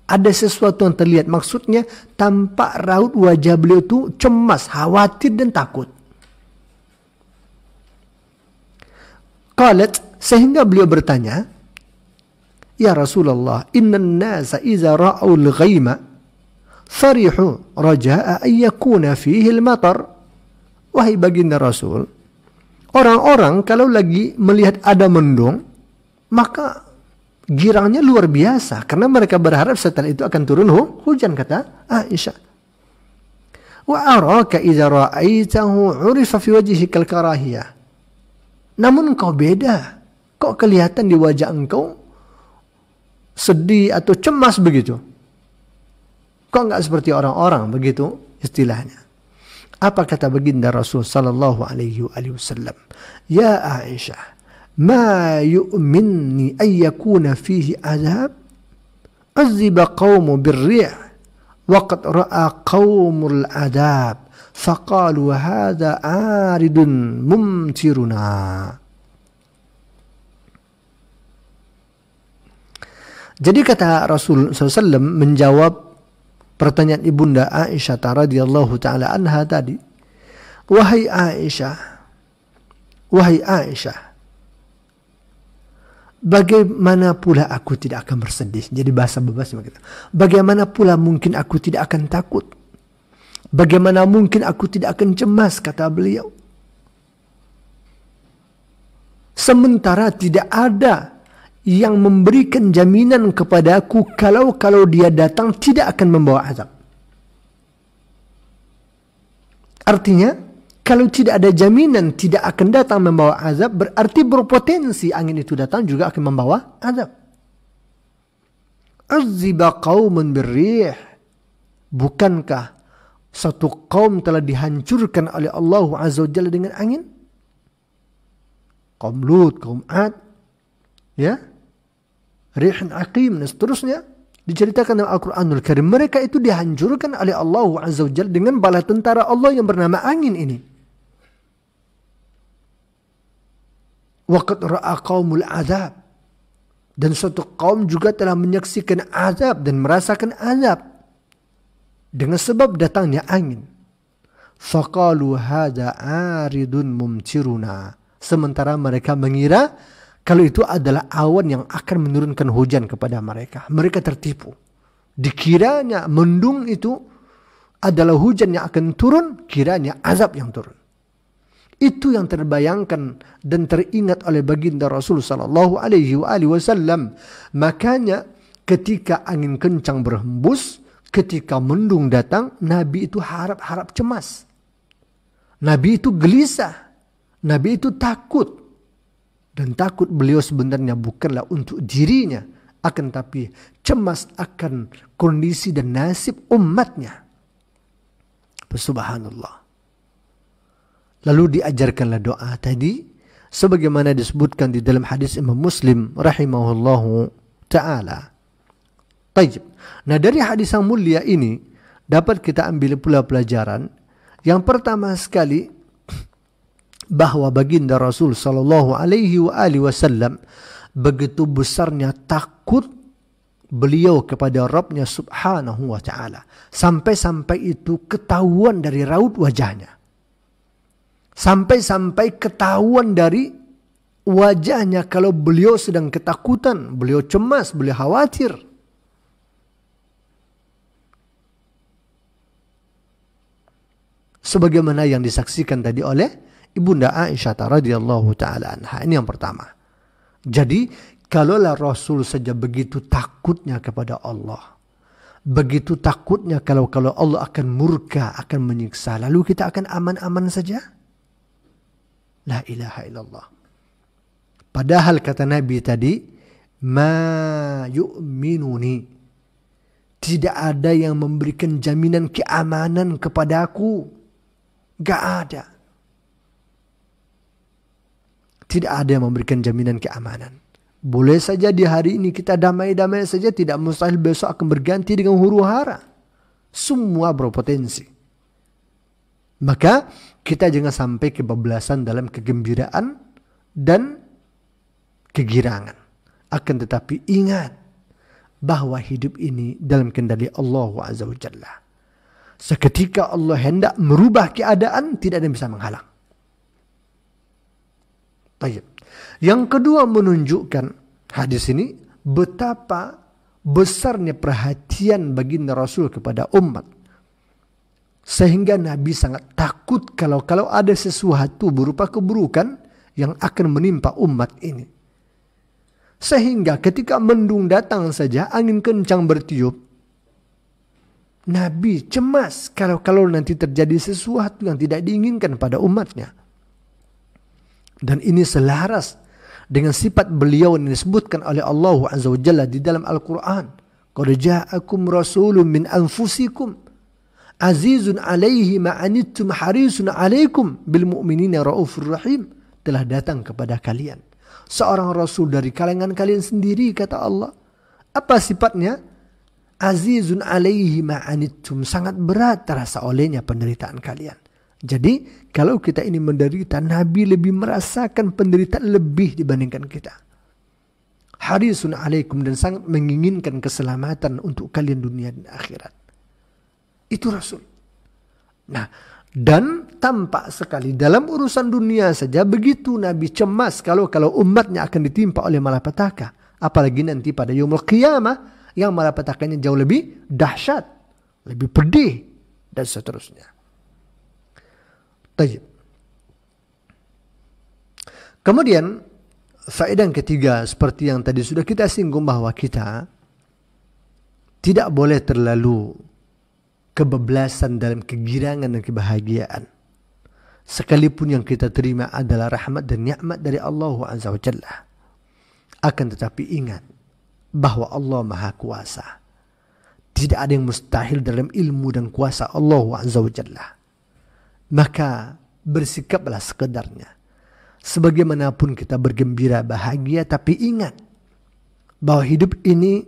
Ada sesuatu yang terlihat, maksudnya tampak raut wajah beliau itu cemas, khawatir dan takut. Qalat, sehingga beliau bertanya, ya Rasulullah, innan nasa iza ra'ul ghaima farihu raja'a an yakuna fihi al-matar. Wahai baginda Rasul, orang-orang kalau lagi melihat ada mendung, maka girangnya luar biasa karena mereka berharap setelah itu akan turun hujan, kata Aisyah. Wa araka iza ra'aitahu 'urifa fi wajhika al-karahiyah. Namun engkau beda. Kok kelihatan di wajah engkau sedih atau cemas begitu? Kok enggak seperti orang-orang begitu istilahnya? Apa kata baginda Rasul sallallahu alaihi wasallam? Ya Aisyah, ma yu'minni an yakuna fihi azab aziba qaumu birrih wa qad ra'a qaumul adab faqalu hadha aridun mumtiruna. Jadi kata Rasul SAW menjawab pertanyaan Ibunda Aisyah radhiyallahu taala anha tadi, wahai Aisyah, bagaimana pula aku tidak akan bersedih? Jadi bahasa bebas kita. Bagaimana pula mungkin aku tidak akan takut? Bagaimana mungkin aku tidak akan cemas, kata beliau. Sementara tidak ada yang memberikan jaminan kepadaku kalau dia datang tidak akan membawa azab. Artinya, kalau tidak ada jaminan tidak akan datang membawa azab, berarti berpotensi angin itu datang juga akan membawa azab. Uzziba qaumun birrih. Bukankah satu kaum telah dihancurkan oleh Allah Azza wa Jalla dengan angin? Kaum Lut, kaum Ad, ya, Rihin Aqim dan seterusnya diceritakan dalam Al-Quranul Karim. Mereka itu dihancurkan oleh Allah Azza wa Jalla dengan bala tentara Allah yang bernama angin ini. Waqad ra'a qaumul azab. Dan suatu kaum juga telah menyaksikan azab dan merasakan azab dengan sebab datangnya angin. Faqalu hadza aridun mumtiruna. Sementara mereka mengira kalau itu adalah awan yang akan menurunkan hujan kepada mereka. Mereka tertipu. Dikiranya mendung itu adalah hujan yang akan turun, kiranya azab yang turun. Itu yang terbayangkan dan teringat oleh baginda Rasul sallallahu alaihi wasallam. Makanya ketika angin kencang berhembus, ketika mendung datang, Nabi itu harap-harap cemas. Nabi itu gelisah. Nabi itu takut. Dan takut beliau sebenarnya bukanlah untuk dirinya, akan tapi cemas akan kondisi dan nasib umatnya. Subhanallah. Lalu diajarkanlah doa tadi sebagaimana disebutkan di dalam hadis Imam Muslim rahimahullahu taala. Baik. Nah, dari hadis yang mulia ini dapat kita ambil pula pelajaran. Yang pertama sekali, bahwa baginda Rasul sallallahu alaihi wasallam begitu besarnya takut beliau kepada Rabbnya subhanahu wa ta'ala. Sampai-sampai itu ketahuan dari raut wajahnya. Sampai-sampai ketahuan dari wajahnya kalau beliau sedang ketakutan, beliau cemas, beliau khawatir. Sebagaimana yang disaksikan tadi oleh Ibunda Aisyah radhiyallahu taala anha. Ini yang pertama. Jadi, kalaulah Rasul saja begitu takutnya kepada Allah, begitu takutnya kalau Allah akan murka, akan menyiksa, lalu kita akan aman-aman saja? La ilaha illallah. Padahal kata Nabi tadi, ma yu'minuni. Tidak ada yang memberikan jaminan keamanan kepadaku. Gak ada. Tidak ada yang memberikan jaminan keamanan. Boleh saja di hari ini kita damai-damai saja, tidak mustahil besok akan berganti dengan huru-hara. Semua berpotensi. Maka kita jangan sampai kebablasan dalam kegembiraan dan kegirangan. Akan tetapi ingat bahwa hidup ini dalam kendali Allah Azza wa Jalla. Seketika Allah hendak merubah keadaan, tidak ada yang bisa menghalang. Baik. Yang kedua menunjukkan hadis ini betapa besarnya perhatian baginda Rasul kepada umat. Sehingga Nabi sangat takut kalau ada sesuatu berupa keburukan yang akan menimpa umat ini. Sehingga ketika mendung datang saja, angin kencang bertiup, Nabi cemas kalau nanti terjadi sesuatu yang tidak diinginkan pada umatnya. Dan ini selaras dengan sifat beliau yang disebutkan oleh Allah Azza wa Jalla di dalam Al-Quran. Qad ja'akum rasulun min anfusikum azizun alaihi ma'anittum harisun alaikum bil mu'minina raufur rahim. Telah datang kepada kalian seorang rasul dari kalangan kalian sendiri, kata Allah. Apa sifatnya? Azizun alaihi ma'anittum. Sangat berat terasa olehnya penderitaan kalian. Jadi kalau kita ini menderita, Nabi lebih merasakan penderitaan lebih dibandingkan kita. Harisun alaikum, dan sangat menginginkan keselamatan untuk kalian dunia dan akhirat. Itu Rasul. Nah, dan tampak sekali dalam urusan dunia saja begitu Nabi cemas kalau umatnya akan ditimpa oleh malapetaka. Apalagi nanti pada yaumul qiyamah yang malapetakanya jauh lebih dahsyat, lebih pedih dan seterusnya. Tayyib. Kemudian faedah yang ketiga seperti yang tadi sudah kita singgung bahwa kita tidak boleh terlalu kebablasan dalam kegirangan dan kebahagiaan. Sekalipun yang kita terima adalah rahmat dan nikmat dari Allah Azza wa Jalla. Akan tetapi ingat bahwa Allah Maha Kuasa. Tidak ada yang mustahil dalam ilmu dan kuasa Allah Azza wa Jalla. Maka bersikaplah sekedarnya. Sebagaimanapun kita bergembira bahagia, tapi ingat bahwa hidup ini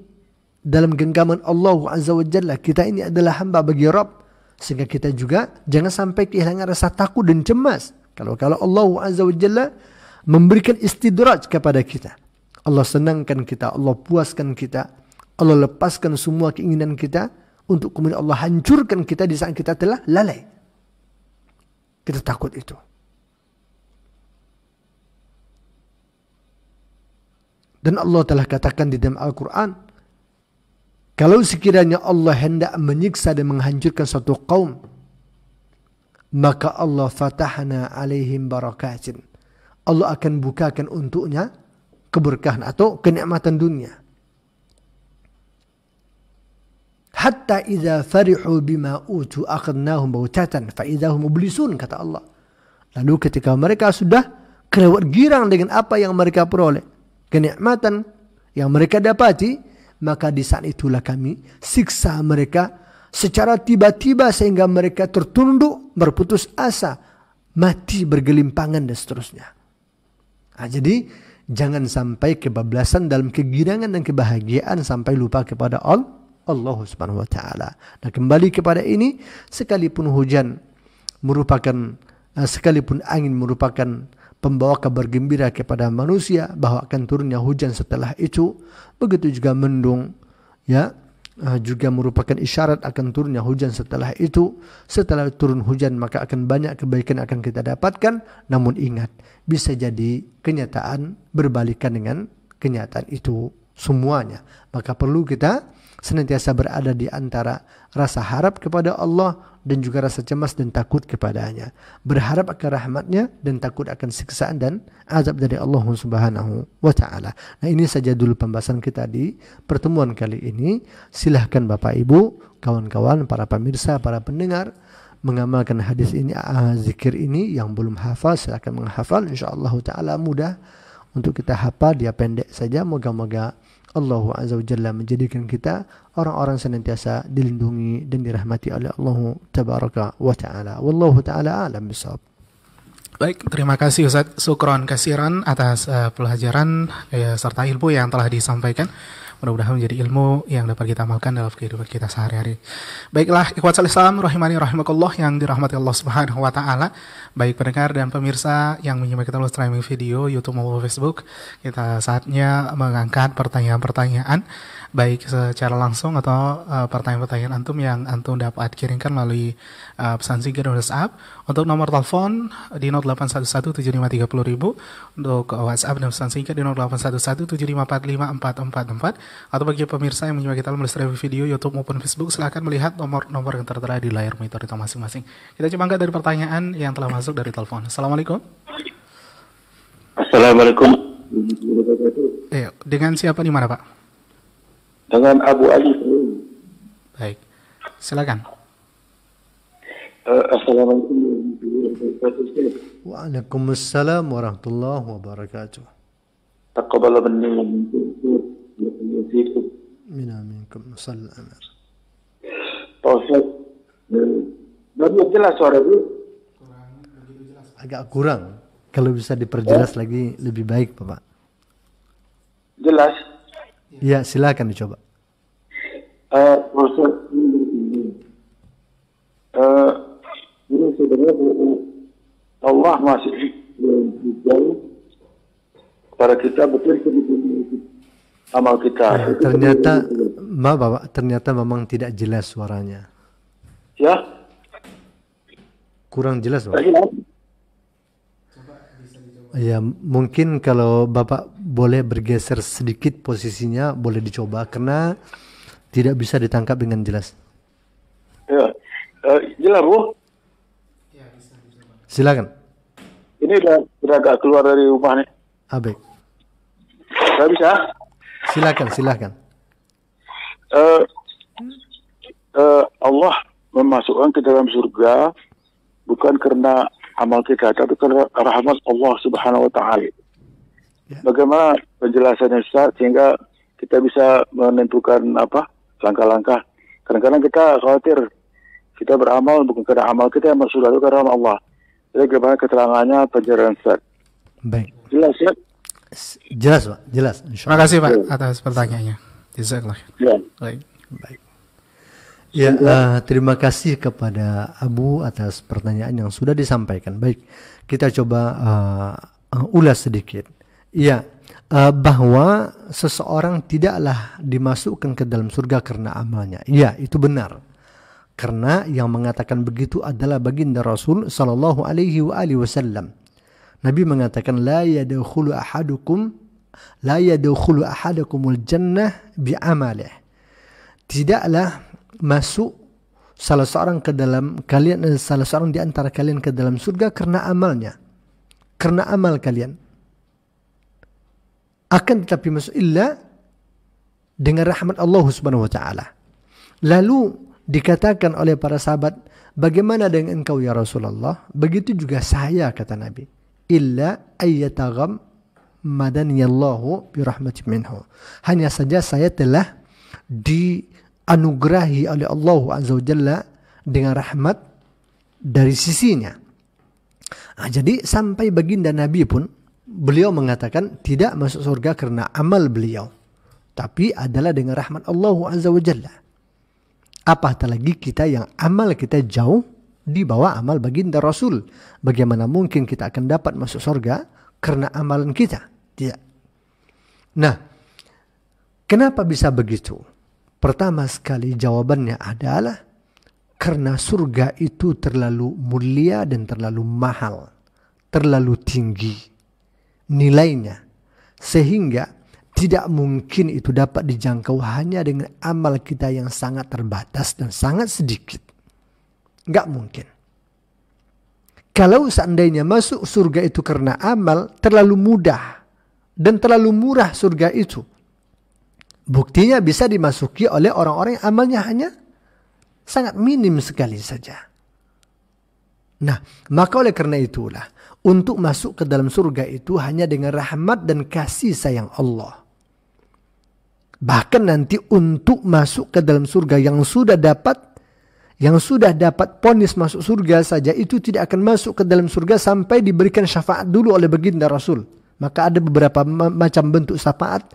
dalam genggaman Allah Azza wa Jalla. Kita ini adalah hamba bagi Rabb. Sehingga kita juga jangan sampai kehilangan rasa takut dan cemas. Kalau Allah Azza wa Jalla memberikan istidraj kepada kita. Allah senangkan kita, Allah puaskan kita, Allah lepaskan semua keinginan kita, untuk kemudian Allah hancurkan kita di saat kita telah lalai. Kita takut itu. Dan Allah telah katakan di dalam Al-Quran, kalau sekiranya Allah hendak menyiksa dan menghancurkan suatu kaum, maka Allah fatahna alaihim barakatin. Allah akan bukakan untuknya keberkahan atau kenikmatan dunia. Hatta idza farihu bima utu akhadnahum bautatan fa idza hum mublisun, kata Allah. Lalu ketika mereka sudah kelewat girang dengan apa yang mereka peroleh, kenikmatan yang mereka dapati, maka di saat itulah kami siksa mereka secara tiba-tiba sehingga mereka tertunduk, berputus asa, mati bergelimpangan dan seterusnya. Nah, jadi jangan sampai kebablasan dalam kegirangan dan kebahagiaan sampai lupa kepada Allah Subhanahu wa taala. Nah, kembali kepada ini, sekalipun hujan merupakan sekalipun angin merupakan pembawa kabar gembira kepada manusia bahwa akan turunnya hujan setelah itu, begitu juga mendung ya juga merupakan isyarat akan turunnya hujan setelah itu. Setelah turun hujan maka akan banyak kebaikan akan kita dapatkan, namun ingat bisa jadi kenyataan berbalikan dengan kenyataan itu semuanya. Maka perlu kita senantiasa berada di antara rasa harap kepada Allah dan juga rasa cemas dan takut kepadanya. Berharap akan rahmatnya dan takut akan siksaan dan azab dari Allah Subhanahu wa ta'ala. Nah, ini saja dulu pembahasan kita di pertemuan kali ini. Silahkan Bapak Ibu, kawan-kawan, para pemirsa, para pendengar, mengamalkan hadis ini, zikir ini. Yang belum hafal silahkan menghafal. InsyaAllah ta'ala mudah untuk kita hafal, dia pendek saja. Moga-moga Allah Azza wa Jalla menjadikan kita orang-orang senantiasa dilindungi dan dirahmati oleh Allah Tabaraka wa Ta'ala. Wallahu ta'ala a'lam bishawab. Baik, terima kasih Ustaz. Syukron kasiran atas pelajaran serta ilmu yang telah disampaikan. Mudah-mudahan menjadi ilmu yang dapat kita amalkan dalam kehidupan kita sehari-hari. Baiklah, ikhwatul Islam rahimani rahimakumullah yang dirahmati Allah Subhanahu wa taala. Baik pendengar dan pemirsa yang menyimak kita melalui streaming video YouTube maupun Facebook, kita saatnya mengangkat pertanyaan-pertanyaan baik secara langsung atau pertanyaan-pertanyaan antum yang antum dapat kirimkan melalui pesan singkat dan WhatsApp. Untuk nomor telepon di 08117530.000, untuk WhatsApp dan pesan singkat di 081175454444. Atau bagi pemirsa yang menyimak kita melalui streaming video YouTube maupun Facebook, silahkan melihat nomor-nomor yang tertera di layar monitor itu masing-masing. Kita coba angkat dari pertanyaan yang telah masuk dari telepon. Assalamualaikum. Assalamualaikum. Dengan siapa di mana, Pak? Dengan Abu Ali. Baik, silakan. Assalamualaikum warahmatullahi wabarakatuh. Waalaikumsalam warahmatullahi wabarakatuh. Taqabbal minni wa minkum. Minkum sallallahu. Pak Ustaz, lebih jelas suara itu? Agak kurang. Kalau bisa diperjelas lagi lebih baik, Bapak. Jelas. Ya, silakan dicoba. Pak Ustaz, ini sebenarnya Allah masih jauh para kita betul amal kita. Ternyata, Bapak, ternyata memang tidak jelas suaranya. Ya. Kurang jelas, Pak. Tak jelas. Ya, mungkin kalau Bapak boleh bergeser sedikit posisinya, boleh dicoba karena tidak bisa ditangkap dengan jelas. Ya. Jelas, Bu. Silakan. Ini udah agak keluar dari rumah nih. Baik. Tak bisa. Silakan. Allah memasukkan ke dalam surga bukan karena amal kita, tapi karena rahmat Allah Subhanahu wa taala. Ya. Bagaimana penjelasannya Ustaz sehingga kita bisa menentukan langkah-langkah. Kadang-kadang kita khawatir kita beramal bukan karena amal kita yang masuk surga, itu karena Allah. Jadi bagaimana keterangannya penjelasan Ustaz? Baik. Jelas ya? Jelas, Pak. Jelas. Terima kasih Pak atas pertanyaannya. Jazakallah. Ya. Baik. Ya, terima kasih kepada Abu atas pertanyaan yang sudah disampaikan. Baik, kita coba ulas sedikit. Ya, bahwa seseorang tidaklah dimasukkan ke dalam surga karena amalnya. Ya, itu benar. Karena yang mengatakan begitu adalah baginda Rasul sallallahu alaihi wasallam. Nabi mengatakan la yadkhulu ahadakumul jannah bi'amalih. Tidaklah masuk salah seorang di antara kalian ke dalam surga karena amalnya, karena amal kalian. Akan tetapi masuk illa dengan rahmat Allah Subhanahu wa taala. Lalu dikatakan oleh para sahabat, bagaimana dengan engkau ya Rasulullah? Begitu juga saya, kata Nabi. Illa ayyatagam madaniyallahu birahmatin minhu. Hanya saja saya telah dianugerahi oleh Allah Azza wa Jalla dengan rahmat dari sisinya. Jadi sampai baginda Nabi pun beliau mengatakan tidak masuk surga karena amal beliau, tapi adalah dengan rahmat Allah Azza wa Jalla. Apatah lagi kita yang amal kita jauh di bawah amal baginda Rasul. Bagaimana mungkin kita akan dapat masuk surga karena amalan kita? Tidak. Nah, kenapa bisa begitu? Pertama sekali jawabannya adalah karena surga itu terlalu mulia dan terlalu mahal, terlalu tinggi nilainya, sehingga tidak mungkin itu dapat dijangkau hanya dengan amal kita yang sangat terbatas dan sangat sedikit. Nggak mungkin. Kalau seandainya masuk surga itu karena amal, terlalu mudah dan terlalu murah surga itu. Buktinya bisa dimasuki oleh orang-orang yang amalnya hanya sangat minim sekali saja. Nah, maka oleh karena itulah, untuk masuk ke dalam surga itu hanya dengan rahmat dan kasih sayang Allah. Bahkan nanti untuk masuk ke dalam surga yang sudah dapat ponis masuk surga saja, itu tidak akan masuk ke dalam surga sampai diberikan syafaat dulu oleh baginda Rasul. Maka ada beberapa macam bentuk syafaat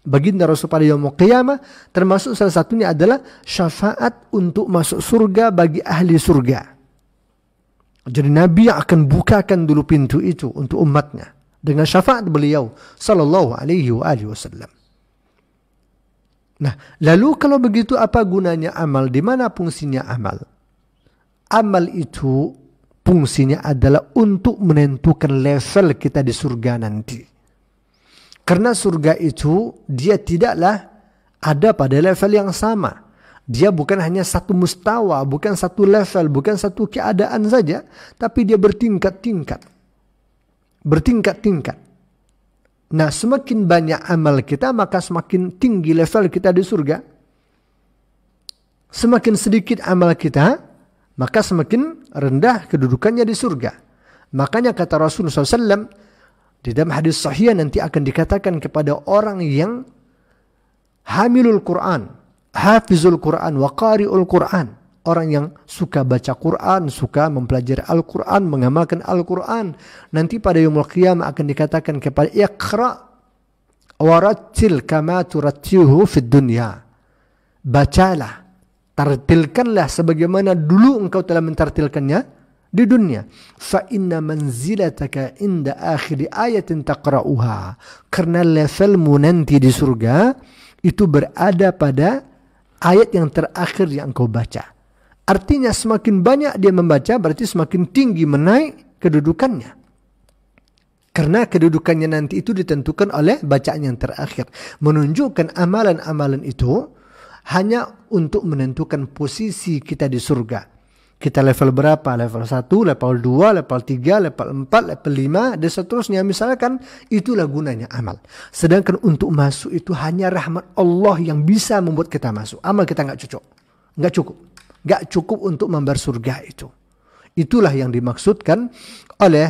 baginda Rasul pada yaumul qiyamah, termasuk salah satunya adalah syafaat untuk masuk surga bagi ahli surga. Jadi Nabi akan bukakan dulu pintu itu untuk umatnya dengan syafaat beliau sallallahu alaihi wasallam. Nah, lalu kalau begitu apa gunanya amal? Di mana fungsinya amal? Amal itu fungsinya adalah untuk menentukan level kita di surga nanti. Karena surga itu dia tidaklah ada pada level yang sama. Dia bukan hanya satu mustawa, bukan satu level, bukan satu keadaan saja, tapi dia bertingkat-tingkat. Bertingkat-tingkat. Nah, semakin banyak amal kita, maka semakin tinggi level kita di surga. Semakin sedikit amal kita, maka semakin rendah kedudukannya di surga. Makanya kata Rasulullah SAW, di dalam hadis sahih nanti akan dikatakan kepada orang yang hamilul Quran, hafizul Quran, wa qari'ul Quran. Orang yang suka baca Quran, suka mempelajari Al-Quran, mengamalkan Al-Quran. Nanti pada yaumul qiyamah akan dikatakan kepada iqra' warattil kama turattiluhu fid dunya. Bacalah, tartilkanlah sebagaimana dulu engkau telah mentartilkannya di dunia. Fa inna manzilataka inda akhir ayatin taqra'uha. Karena levelmu nanti di surga itu berada pada ayat yang terakhir yang engkau baca. Artinya semakin banyak dia membaca berarti semakin tinggi menaik kedudukannya. Karena kedudukannya nanti itu ditentukan oleh bacaan yang terakhir. Menunjukkan amalan-amalan itu hanya untuk menentukan posisi kita di surga. Kita level berapa? Level 1, level 2, level 3, level 4, level 5, dan seterusnya. Misalkan itulah gunanya amal. Sedangkan untuk masuk itu hanya rahmat Allah yang bisa membuat kita masuk. Amal kita nggak cukup. Nggak cukup. Nggak cukup untuk membayar surga itu. Itulah yang dimaksudkan oleh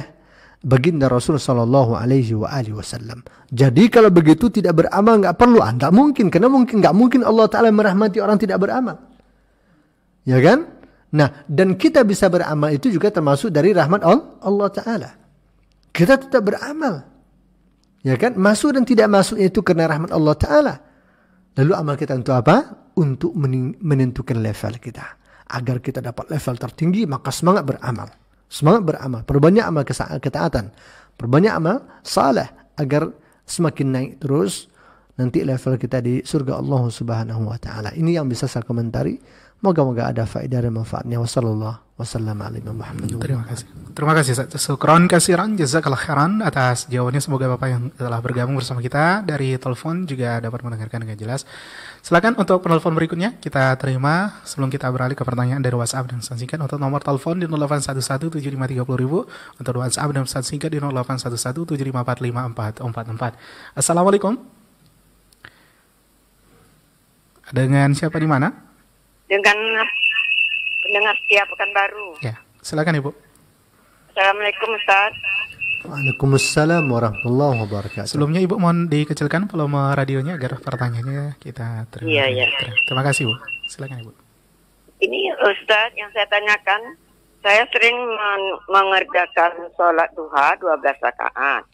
baginda Rasul Sallallahu Alaihi Wasallam. Jadi kalau begitu tidak beramal nggak perlu. Nggak mungkin. Karena nggak mungkin Allah Ta'ala merahmati orang tidak beramal. Ya kan? Nah, dan kita bisa beramal itu juga termasuk dari rahmat Allah Ta'ala. Kita tetap beramal. Ya kan? Masuk dan tidak masuk itu karena rahmat Allah Ta'ala. Lalu amal kita untuk apa? Untuk menentukan level kita. Agar kita dapat level tertinggi, maka semangat beramal. Semangat beramal. Perbanyak amal ketaatan. Perbanyak amal saleh. Agar semakin naik terus nanti level kita di surga Allah Subhanahu wa Ta'ala. Ini yang bisa saya komentari. Moga-moga ada faedah dan manfaatnya. Wassallallahu wasallam ala Muhammad. Terima kasih. Terima kasih. Syukran kasiran, jazakallah khairan atas jawabannya. Semoga Bapak yang telah bergabung bersama kita dari telepon juga dapat mendengarkan dengan jelas. Silakan untuk penelpon berikutnya kita terima sebelum kita beralih ke pertanyaan dari WhatsApp dan pesan singkat. Untuk nomor telepon di 08117530.000, untuk WhatsApp dan pesan singkat di 0811754544. Assalamualaikum. Dengan siapa di mana? Dengan pendengar setia Pekanbaru. Ya, silakan Ibu. Assalamualaikum Ustaz. Waalaikumsalam warahmatullahi wabarakatuh. Sebelumnya Ibu mohon dikecilkan volume radionya agar pertanyaannya kita terima. Iya. Terima kasih Bu. Silakan Ibu. Ini Ustaz yang saya tanyakan, saya sering mengerjakan sholat duha 12 rakaat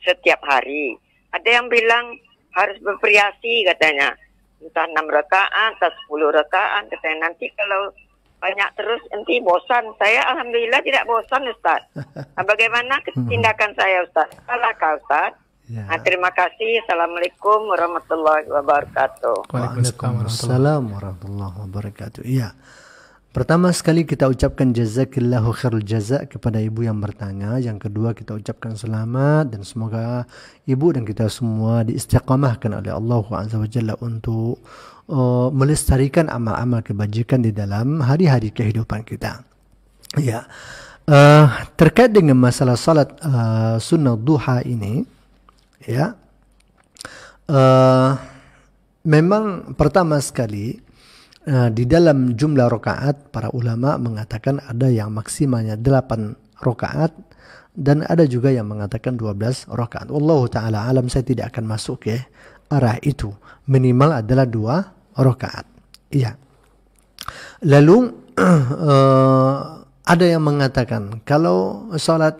setiap hari. Ada yang bilang harus bervariasi katanya. Entah 6 rakaat, entah 10 rakaat. Katanya nanti kalau banyak terus nanti bosan. Saya alhamdulillah tidak bosan Ustaz. Nah, bagaimana tindakan saya Ustaz? Salahkah Ustaz? Ya. Nah, terima kasih. Assalamualaikum warahmatullahi wabarakatuh. Waalaikumsalam warahmatullahi wabarakatuh. Iya. Pertama sekali kita ucapkan jazakillahu khairul jazak kepada ibu yang bertanya. Yang kedua kita ucapkan selamat dan semoga ibu dan kita semua diistiqamahkan oleh Allah Azza wa Jalla untuk melestarikan amal-amal kebajikan di dalam hari-hari kehidupan kita. Ya. Terkait dengan masalah salat sunnah duha ini, ya. Memang pertama sekali di dalam jumlah rakaat para ulama mengatakan ada yang maksimalnya 8 rakaat dan ada juga yang mengatakan 12 rakaat. Wallahu taala alam, saya tidak akan masuk ke arah itu. Minimal adalah 2 rakaat. Iya. Lalu ada yang mengatakan kalau salat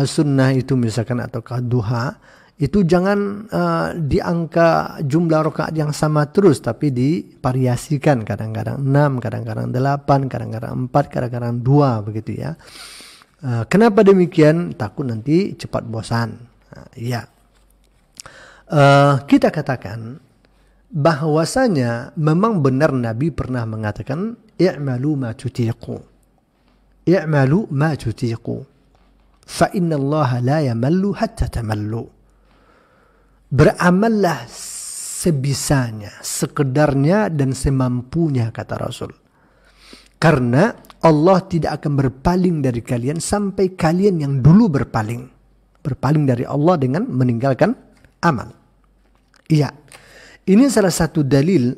sunnah itu misalkan atau duha itu jangan di angka jumlah rakaat yang sama terus, tapi divariasikan, kadang-kadang 6, kadang-kadang 8, kadang-kadang 4, kadang-kadang 2 begitu ya. Kenapa demikian? Takut nanti cepat bosan. Ya. Kita katakan bahwasanya memang benar Nabi pernah mengatakan i'malu ma tutiqu. I'malu ma tutiqu. Fa inna Allah la yamallu hatta tamallu. Beramallah sebisanya, sekedarnya dan semampunya, kata Rasul. Karena Allah tidak akan berpaling dari kalian sampai kalian yang dulu berpaling. Berpaling dari Allah dengan meninggalkan amal. Iya. Ini salah satu dalil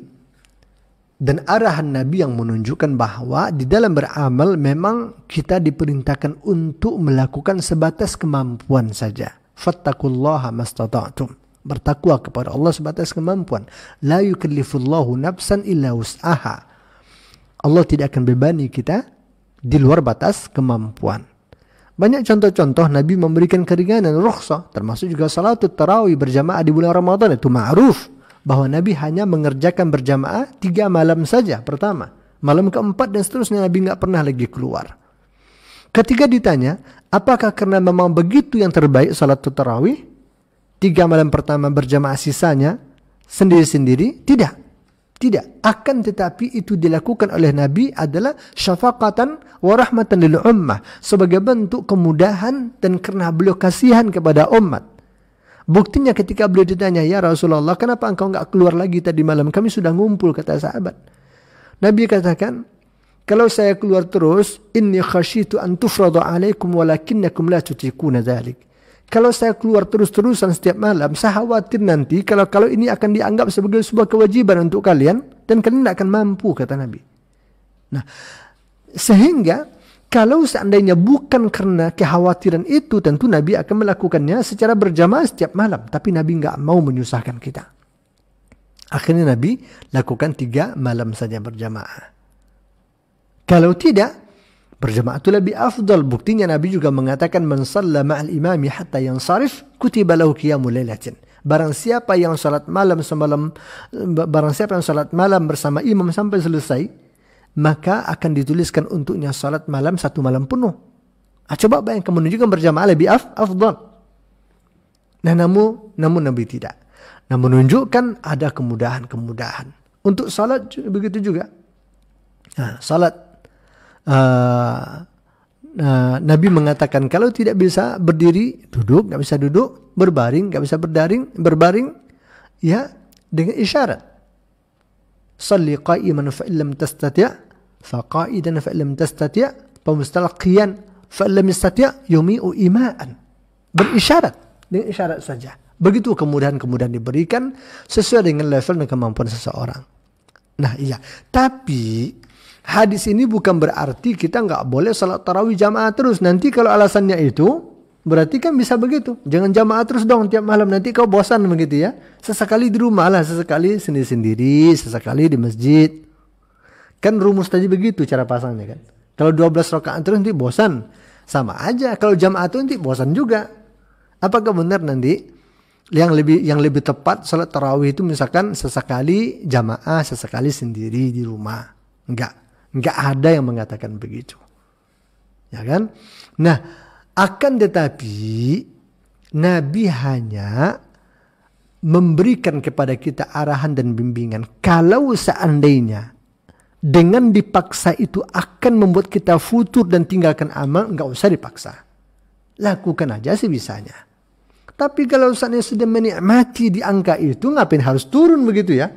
dan arahan Nabi yang menunjukkan bahwa di dalam beramal memang kita diperintahkan untuk melakukan sebatas kemampuan saja. Fattaqullaha mastata'tum. Bertakwa kepada Allah sebatas kemampuan. La yukallifullahu nafsan illa wus'aha. Allah tidak akan bebani kita di luar batas kemampuan. Banyak contoh-contoh Nabi memberikan keringanan, rukhsah, termasuk juga salatul tarawih berjamaah di bulan Ramadan. Itu ma'ruf bahwa Nabi hanya mengerjakan berjamaah 3 malam saja. Pertama, malam keempat dan seterusnya Nabi nggak pernah lagi keluar. Ketika ditanya, apakah karena memang begitu yang terbaik salatul tarawih? 3 malam pertama berjamaah, sisanya sendiri-sendiri? Tidak. Tidak. Akan tetapi itu dilakukan oleh Nabi adalah syafaqatan wa rahmatan lil ummah. Sebagai bentuk kemudahan dan karena beliau kasihan kepada umat. Buktinya ketika beliau ditanya, ya Rasulullah, kenapa engkau enggak keluar lagi tadi malam? Kami sudah ngumpul, kata sahabat. Nabi katakan, kalau saya keluar terus, inni khasyitu an tufrada alaikum walakinnakum la tutiquna dzalik. Kalau saya keluar terus-terusan setiap malam, saya khawatir nanti kalau ini akan dianggap sebagai sebuah kewajiban untuk kalian dan kalian tidak akan mampu, kata Nabi. Nah, sehingga kalau seandainya bukan karena kekhawatiran itu, tentu Nabi akan melakukannya secara berjamaah setiap malam. Tapi Nabi nggak mau menyusahkan kita. Akhirnya Nabi lakukan 3 malam saja berjamaah. Kalau tidak, berjamaah itu lebih afdal. Buktinya Nabi juga mengatakan, man shalla ma'al imami hatta yansarif kutiba lahu qiyamul lailatin. Barang siapa yang salat malam bersama imam sampai selesai, maka akan dituliskan untuknya salat malam 1 malam penuh. Coba bayangkan, menunjukkan berjamaah lebih afdal. Nah, namun Nabi tidak. Nah, menunjukkan ada kemudahan-kemudahan. Untuk salat begitu juga. Nah, salat Nabi mengatakan kalau tidak bisa berdiri, duduk, nggak bisa duduk, berbaring, nggak bisa berbaring, ya dengan isyarat. Salli qa'iman fa illam tastati' fa qa'idan fa illam tastati' fa mustalqiyan fa illam yastati' yumi'u ima'an. Berisyarat, dengan isyarat saja. Begitu kemudahan-kemudahan diberikan sesuai dengan level dan kemampuan seseorang. Nah, iya. Tapi hadis ini bukan berarti kita nggak boleh salat tarawih jamaah terus. Nanti kalau alasannya itu, berarti kan bisa begitu. Jangan jamaah terus dong tiap malam. Nanti kau bosan begitu ya. Sesekali di rumah lah, sesekali sendiri-sendiri, sesekali di masjid. Kan rumus tadi begitu cara pasangnya kan. Kalau 12 rakaat terus nanti bosan. Sama aja. Kalau jamaah itu nanti bosan juga. Apakah benar nanti yang lebih tepat salat tarawih itu misalkan sesekali jamaah, sesekali sendiri di rumah? Enggak ada yang mengatakan begitu. Ya kan? Nah, akan tetapi Nabi hanya memberikan kepada kita arahan dan bimbingan. Kalau seandainya dengan dipaksa itu akan membuat kita futur dan tinggalkan amal, enggak usah dipaksa. Lakukan aja sebisanya. Tapi kalau seandainya sudah menikmati di angka itu, ngapain harus turun begitu ya?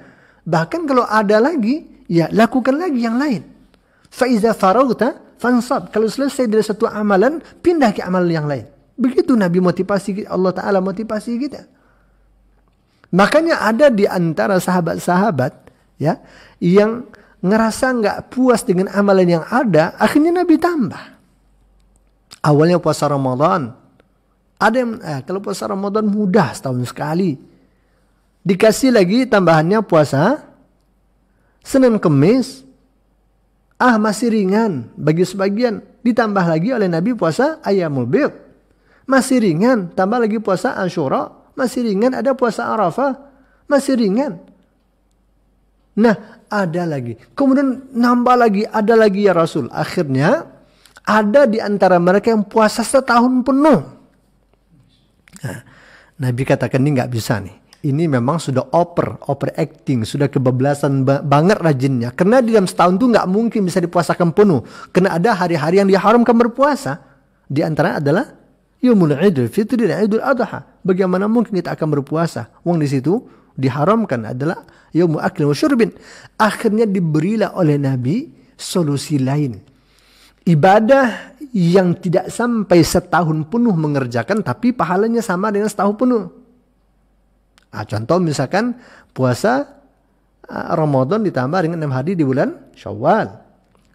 Bahkan kalau ada lagi, ya lakukan lagi yang lain. Faiza faragta fansab. Kalau selesai dari satu amalan, pindah ke amalan yang lain. Begitu Nabi motivasi, Allah Ta'ala motivasi kita. Makanya ada di antara sahabat-sahabat ya yang ngerasa nggak puas dengan amalan yang ada, akhirnya Nabi tambah. Awalnya puasa Ramadan. Ada yang kalau puasa Ramadan mudah setahun sekali. Dikasih lagi tambahannya puasa Senin Kemis. Masih ringan bagi sebagian. Ditambah lagi oleh Nabi puasa Ayyamul Bid. Masih ringan. Tambah lagi puasa Asyura. Masih ringan. Ada puasa Arafah. Masih ringan. Nah, ada lagi. Kemudian nambah lagi. Ada lagi ya Rasul. Akhirnya ada di antara mereka yang puasa setahun penuh. Nah, Nabi katakan ini nggak bisa nih. Ini memang sudah overacting, sudah kebablasan banget rajinnya. Karena di dalam setahun itu nggak mungkin bisa dipuasakan penuh. Karena ada hari-hari yang diharamkan berpuasa. Di antara adalah Yaumul Idul Fitri dan Idul Adha. Bagaimana mungkin kita akan berpuasa? Wong di situ diharamkan adalah Yaumul Akli wa Syurbin. Akhirnya diberilah oleh Nabi solusi lain. Ibadah yang tidak sampai setahun penuh mengerjakan, tapi pahalanya sama dengan setahun penuh. Contoh misalkan puasa Ramadan ditambah dengan 6 hari di bulan Syawal.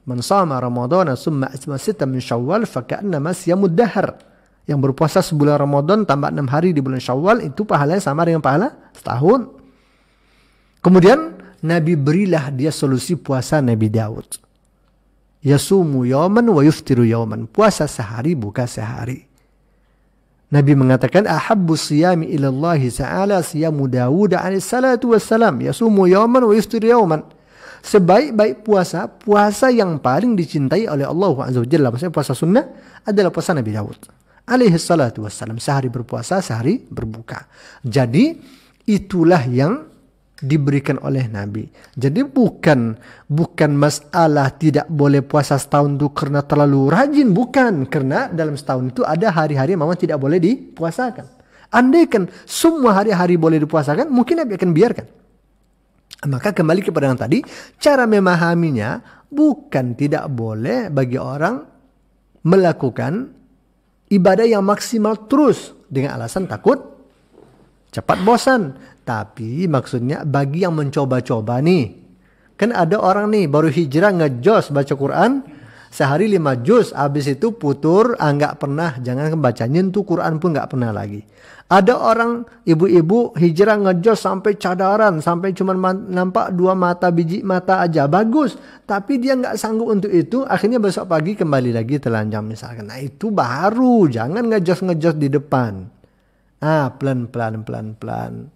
Man shama Ramadhana summa atma 6 min Syawal faka'annama siyamud dahr. Yang berpuasa sebulan Ramadan tambah 6 hari di bulan Syawal, itu pahalanya sama dengan pahala setahun. Kemudian Nabi berilah dia solusi puasa Nabi Daud. Yasumu yawman wa yuftiru yawman. Puasa sehari, buka sehari. Nabi mengatakan ahabbu siyami ilallahi ta'ala siyamu Dawud alaihi salatu wassalam. Yasumu yawman wa yuftiru yawman. Sebaik-baik puasa, puasa yang paling dicintai oleh Allah Azza wa Jalla, maksudnya puasa sunnah, adalah puasa Nabi Dawud alaihi salatu wassalam. Sehari berpuasa, sehari berbuka. Jadi itulah yang diberikan oleh Nabi. Jadi bukan masalah tidak boleh puasa setahun itu karena terlalu rajin, bukan. Karena dalam setahun itu ada hari-hari yang memang tidak boleh dipuasakan. Andaikan semua hari-hari boleh dipuasakan, mungkin Nabi akan biarkan. Maka kembali kepada yang tadi, cara memahaminya bukan tidak boleh bagi orang melakukan ibadah yang maksimal terus dengan alasan takut cepat bosan. Tapi maksudnya bagi yang mencoba-coba nih. Kan ada orang nih baru hijrah ngejos baca Quran. Sehari 5 juz. Habis itu putur. Nggak pernah. Jangan baca nyentuh Quran pun nggak pernah lagi. Ada orang ibu-ibu hijrah ngejos sampai cadaran. Sampai cuma nampak 2 mata, biji mata aja. Bagus. Tapi dia nggak sanggup untuk itu. Akhirnya besok pagi kembali lagi telanjang misalkan. Nah itu baru. Jangan ngejos-ngejos di depan. Pelan-pelan.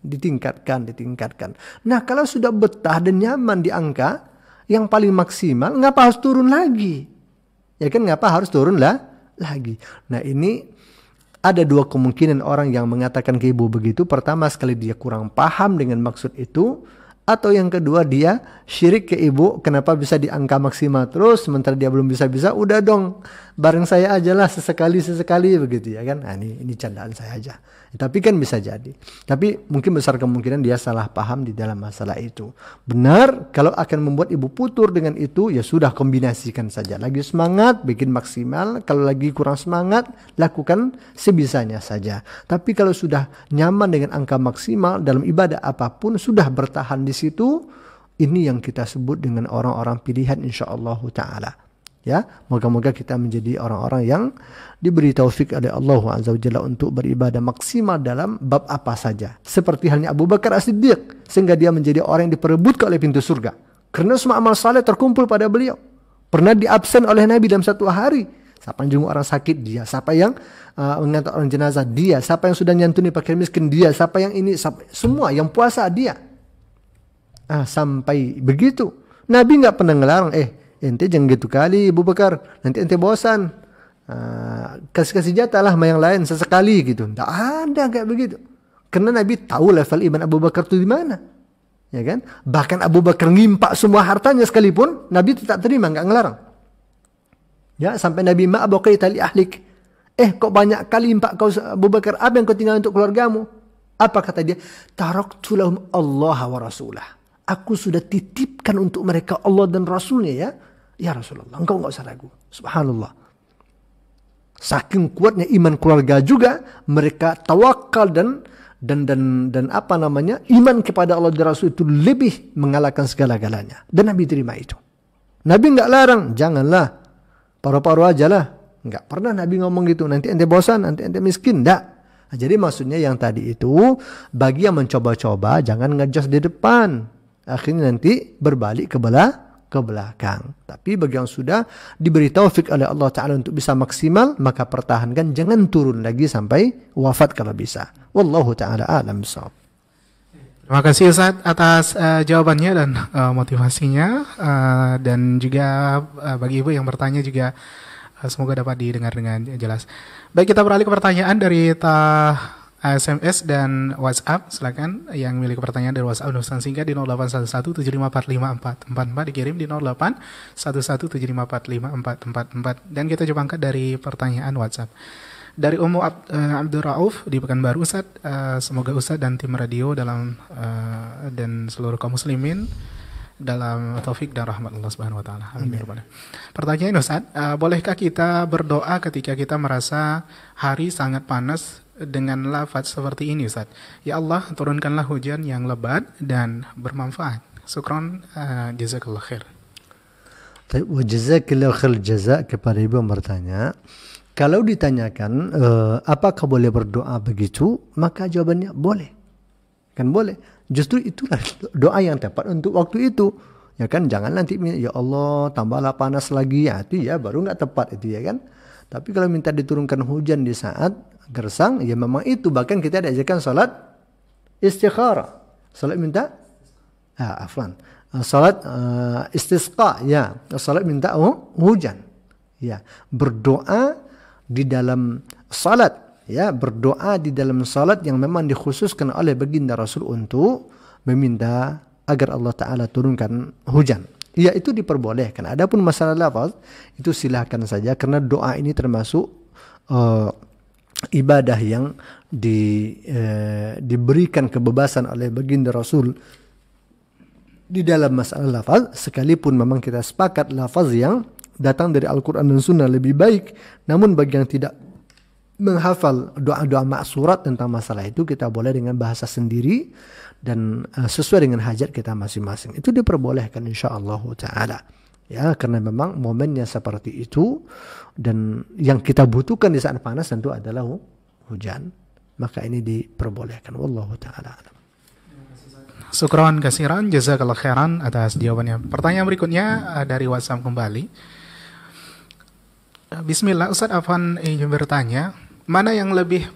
Ditingkatkan. Nah, kalau sudah betah dan nyaman di angka yang paling maksimal, ngapa harus turun lagi? Ya kan, ngapa harus turun lagi? Nah, ini ada 2 kemungkinan orang yang mengatakan ke ibu begitu. Pertama, sekali dia kurang paham dengan maksud itu. Atau yang kedua, dia syirik ke ibu. Kenapa bisa di angka maksimal terus, sementara dia belum bisa-bisa. Udah dong, bareng saya aja lah sesekali begitu ya kan. Nah, ini candaan saya aja. Tapi kan bisa jadi. Tapi mungkin besar kemungkinan dia salah paham di dalam masalah itu. Benar, kalau akan membuat ibu putur dengan itu, ya sudah kombinasikan saja. Lagi semangat, bikin maksimal. Kalau lagi kurang semangat, lakukan sebisanya saja. Tapi kalau sudah nyaman dengan angka maksimal dalam ibadah apapun, sudah bertahan di situ, ini yang kita sebut dengan orang-orang pilihan insyaallah ta'ala. Ya, moga-moga kita menjadi orang-orang yang diberi taufik oleh Allah Azza wa Jalla untuk beribadah maksimal dalam bab apa saja. Seperti halnya Abu Bakar As-Siddiq, sehingga dia menjadi orang yang diperebutkan oleh pintu surga. Karena semua amal saleh terkumpul pada beliau. Pernah diabsen oleh Nabi dalam 1 hari. Siapa yang jenguk orang sakit, dia. Siapa yang mengantar orang jenazah, dia. Siapa yang sudah nyantuni fakir miskin, dia. Siapa yang ini, semua yang puasa, dia. Sampai begitu. Nabi nggak pernah ngelarang, ente jangan gitu kali Abu Bakar, nanti ente bosan. Kasih jatah lah sama yang lain sesekali gitu. Tidak ada kayak begitu. Karena Nabi tahu level iman Abu Bakar itu di mana. Ya kan? Bahkan Abu Bakar ngimpak semua hartanya sekalipun, Nabi tetap terima, nggak ngelarang. Ya, sampai Nabi ma'abuqaita li ahlik. Kok banyak kali impak kau Abu Bakar, apa yang kau tinggal untuk keluargamu? Apa kata dia? Taraktu lahum Allah wa rasulah. Aku sudah titipkan untuk mereka Allah dan Rasulnya ya. Ya Rasulullah, engkau nggak usah ragu. Subhanallah. Saking kuatnya iman keluarga juga, mereka tawakal dan apa namanya, iman kepada Allah dan Rasul itu lebih mengalahkan segala-galanya. Dan Nabi terima itu. Nabi nggak larang, janganlah, paru-paru aja lah. Nggak pernah Nabi ngomong gitu. Nanti ente bosan, nanti ente miskin, nggak. Nah, jadi maksudnya yang tadi itu, bagi yang mencoba-coba, jangan ngejos di depan. Akhirnya nanti berbalik ke belakang. Tapi bagi yang sudah diberi taufik oleh Allah Ta'ala untuk bisa maksimal, maka pertahankan, jangan turun lagi sampai wafat kalau bisa. Wallahu Ta'ala a'lam bishawab. Terima kasih Ustaz atas jawabannya dan motivasinya, dan juga bagi ibu yang bertanya juga semoga dapat didengar dengan jelas. Baik, kita beralih ke pertanyaan dari SMS dan WhatsApp. Silakan yang memiliki pertanyaan dari WhatsApp pesan singkat di 081175454444, dikirim di 081175454444. Dan kita coba angkat dari pertanyaan WhatsApp dari Ummu Abdul Rauf di Pekanbaru. Ustaz, semoga Ustaz dan tim radio dan seluruh kaum muslimin dalam taufik dan rahmat Allah Subhanahu wa taala. Amin. Pertanyaan Ustaz, bolehkah kita berdoa ketika kita merasa hari sangat panas dengan lafaz seperti ini Ustaz? Ya Allah, turunkanlah hujan yang lebat dan bermanfaat. Syukron, jazakallah khair. Wa jazakallahu khair jaza kepada ibu yang bertanya. Kalau ditanyakan apakah boleh berdoa begitu, maka jawabannya boleh. Kan boleh. Justru itulah doa yang tepat untuk waktu itu. Ya kan, jangan nanti ya Allah tambahlah panas lagi, ya itu ya baru nggak tepat itu ya kan. Tapi kalau minta diturunkan hujan di saat gersang, ya memang itu. Bahkan kita diajarkan salat istikharah. Salat minta salat istisqa, ya. Salat minta hujan. Ya, berdoa di dalam salat, ya, berdoa di dalam salat yang memang dikhususkan oleh baginda Rasul untuk meminta agar Allah Ta'ala turunkan hujan. Ya, itu diperbolehkan. Adapun masalah lafaz, itu silakan saja, karena doa ini termasuk ibadah yang diberikan kebebasan oleh baginda Rasul di dalam masalah lafaz, sekalipun memang kita sepakat lafaz yang datang dari Al-Quran dan Sunnah lebih baik, namun bagi yang tidak menghafal doa-doa maksurat tentang masalah itu, kita boleh dengan bahasa sendiri dan sesuai dengan hajat kita masing-masing. Itu diperbolehkan insyaallah ta'ala. Ya, karena memang momennya seperti itu, dan yang kita butuhkan di saat panas tentu adalah hujan. Maka ini diperbolehkan. Wallahu ta'ala alam. Syukran kasiran, jazakallah khairan atas jawabannya. Pertanyaan berikutnya dari WhatsApp kembali. Bismillah, Ustaz Afwan ingin bertanya, mana yang lebih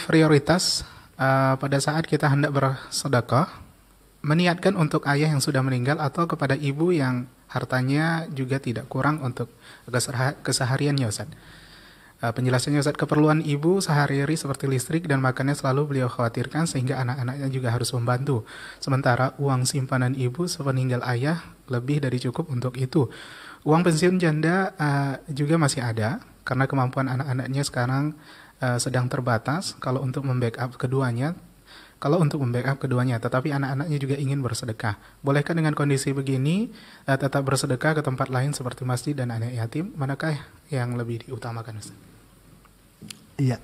prioritas pada saat kita hendak bersedekah, meniatkan untuk ayah yang sudah meninggal atau kepada ibu yang hartanya juga tidak kurang untuk kesehariannya, Ustaz? Penjelasannya, Ustaz, keperluan ibu sehari-hari seperti listrik dan makannya selalu beliau khawatirkan sehingga anak-anaknya juga harus membantu. Sementara uang simpanan ibu sepeninggal ayah lebih dari cukup untuk itu. Uang pensiun janda juga masih ada karena kemampuan anak-anaknya sekarang sedang terbatas kalau untuk membackup keduanya. Tetapi anak-anaknya juga ingin bersedekah. Bolehkah dengan kondisi begini tetap bersedekah ke tempat lain seperti masjid dan anak yatim? Manakah yang lebih diutamakan, Ustaz? Iya.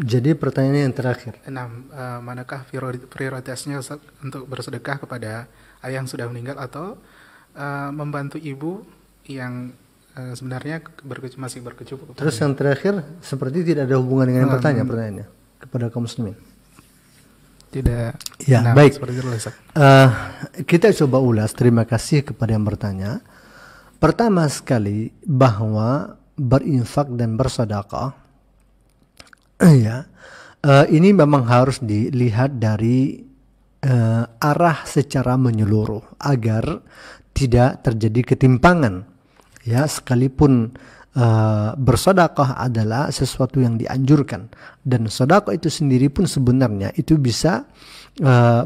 Jadi pertanyaan yang terakhir. Manakah prioritasnya, Ustaz, untuk bersedekah kepada ayah yang sudah meninggal atau membantu ibu yang sebenarnya masih berkecukupan? Terus yang terakhir seperti tidak ada hubungan dengan yang pertanyaannya kepada kaum muslimin. Tidak. Ya, baik. Seperti itu, Ustaz. Kita coba ulas. Terima kasih kepada yang bertanya. Pertama sekali, bahwa berinfak dan bersedekah, ya, ini memang harus dilihat dari arah secara menyeluruh agar tidak terjadi ketimpangan. Ya, sekalipun bersedekah adalah sesuatu yang dianjurkan, dan sedekah itu sendiri pun sebenarnya itu bisa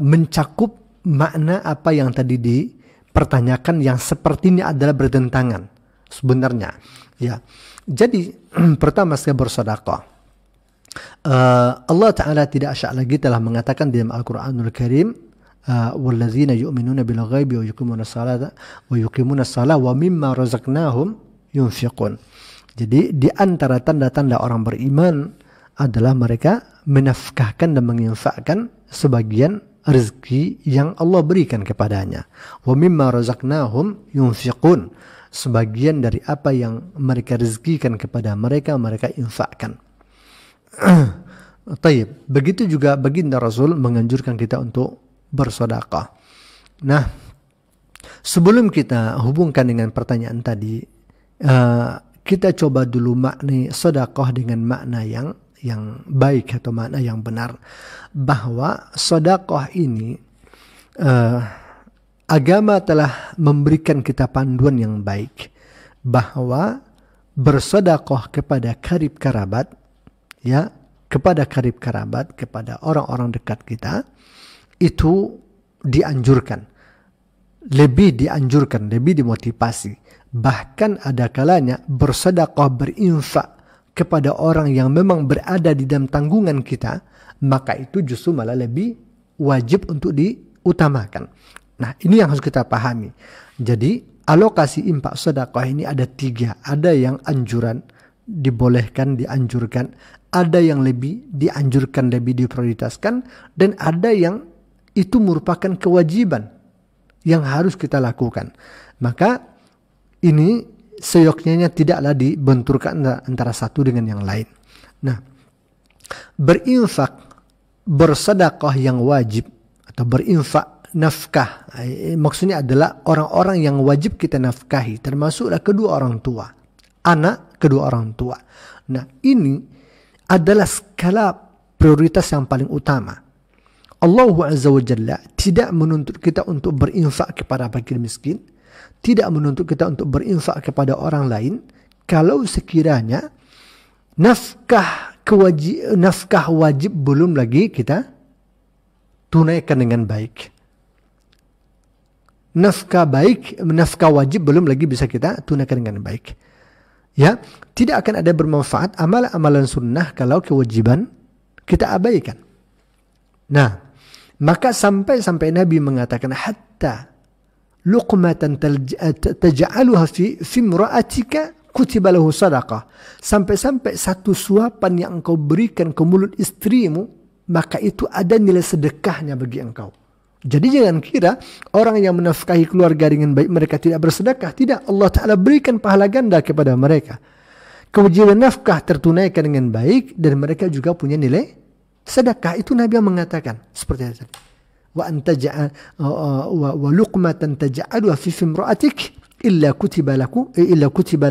mencakup makna apa yang tadi dipertanyakan, yang sepertinya adalah bertentangan sebenarnya. Ya, jadi pertama sekali bersedekah. Allah Ta'ala tidak syak lagi telah mengatakan di dalam Al-Quranul Karim, walladzina yu'minuna bil ghaibi wa yuqimuna shalah wa mimma razaqnahum yunfiqun. Jadi di antara tanda-tanda orang beriman adalah mereka menafkahkan dan menginfakkan sebagian rezeki yang Allah berikan kepadanya. Wa mimma razaqnahum yunfiqun. Sebagian dari apa yang mereka rezekikan kepada mereka, mereka infakkan. Taib. Begitu juga baginda Rasul menganjurkan kita untuk bersedekah. Nah, sebelum kita hubungkan dengan pertanyaan tadi, kita coba dulu maknai sedekah dengan makna yang baik atau makna yang benar. Bahwa sedekah ini agama telah memberikan kita panduan yang baik, bahwa bersedekah kepada karib kerabat, ya, kepada karib kerabat, kepada orang-orang dekat kita, itu dianjurkan, lebih dianjurkan, lebih dimotivasi. Bahkan ada kalanya bersedekah, berinfak kepada orang yang memang berada di dalam tanggungan kita, maka itu justru malah lebih wajib untuk diutamakan. Nah, ini yang harus kita pahami. Jadi alokasi infak sedekah ini ada 3. Ada yang anjuran, dibolehkan, dianjurkan. Ada yang lebih dianjurkan, lebih diprioritaskan. Dan ada yang itu merupakan kewajiban yang harus kita lakukan. Maka ini seyoknya tidaklah dibenturkan antara satu dengan yang lain. Nah, berinfak, bersedekah yang wajib atau berinfak nafkah, maksudnya adalah orang-orang yang wajib kita nafkahi, termasuklah kedua orang tua, anak kedua orang tua. Nah, ini adalah skala prioritas yang paling utama. Allah Azza wa Jalla tidak menuntut kita untuk berinfak kepada fakir miskin, tidak menuntut kita untuk berinfak kepada orang lain, kalau sekiranya nafkah wajib belum lagi kita tunaikan dengan baik. Nafkah wajib belum lagi bisa kita tunaikan dengan baik. Ya, tidak akan ada bermanfaat amalan-amalan sunnah kalau kewajiban kita abaikan. Nah, maka sampai Nabi mengatakan hatta luqmatan taj'aluha fi imra'atika kutiba lahu sadaqah. Sampai satu suapan yang engkau berikan ke mulut istrimu, maka itu ada nilai sedekahnya bagi engkau. Jadi jangan kira orang yang menafkahi keluarga dengan baik mereka tidak bersedekah. Tidak, Allah Ta'ala berikan pahala ganda kepada mereka. Kewajiban nafkah tertunaikan dengan baik dan mereka juga punya nilai sedekah. Itu Nabi yang mengatakan seperti itu. Wa luqmatan taj'aluha fi imra'atik illa kutiba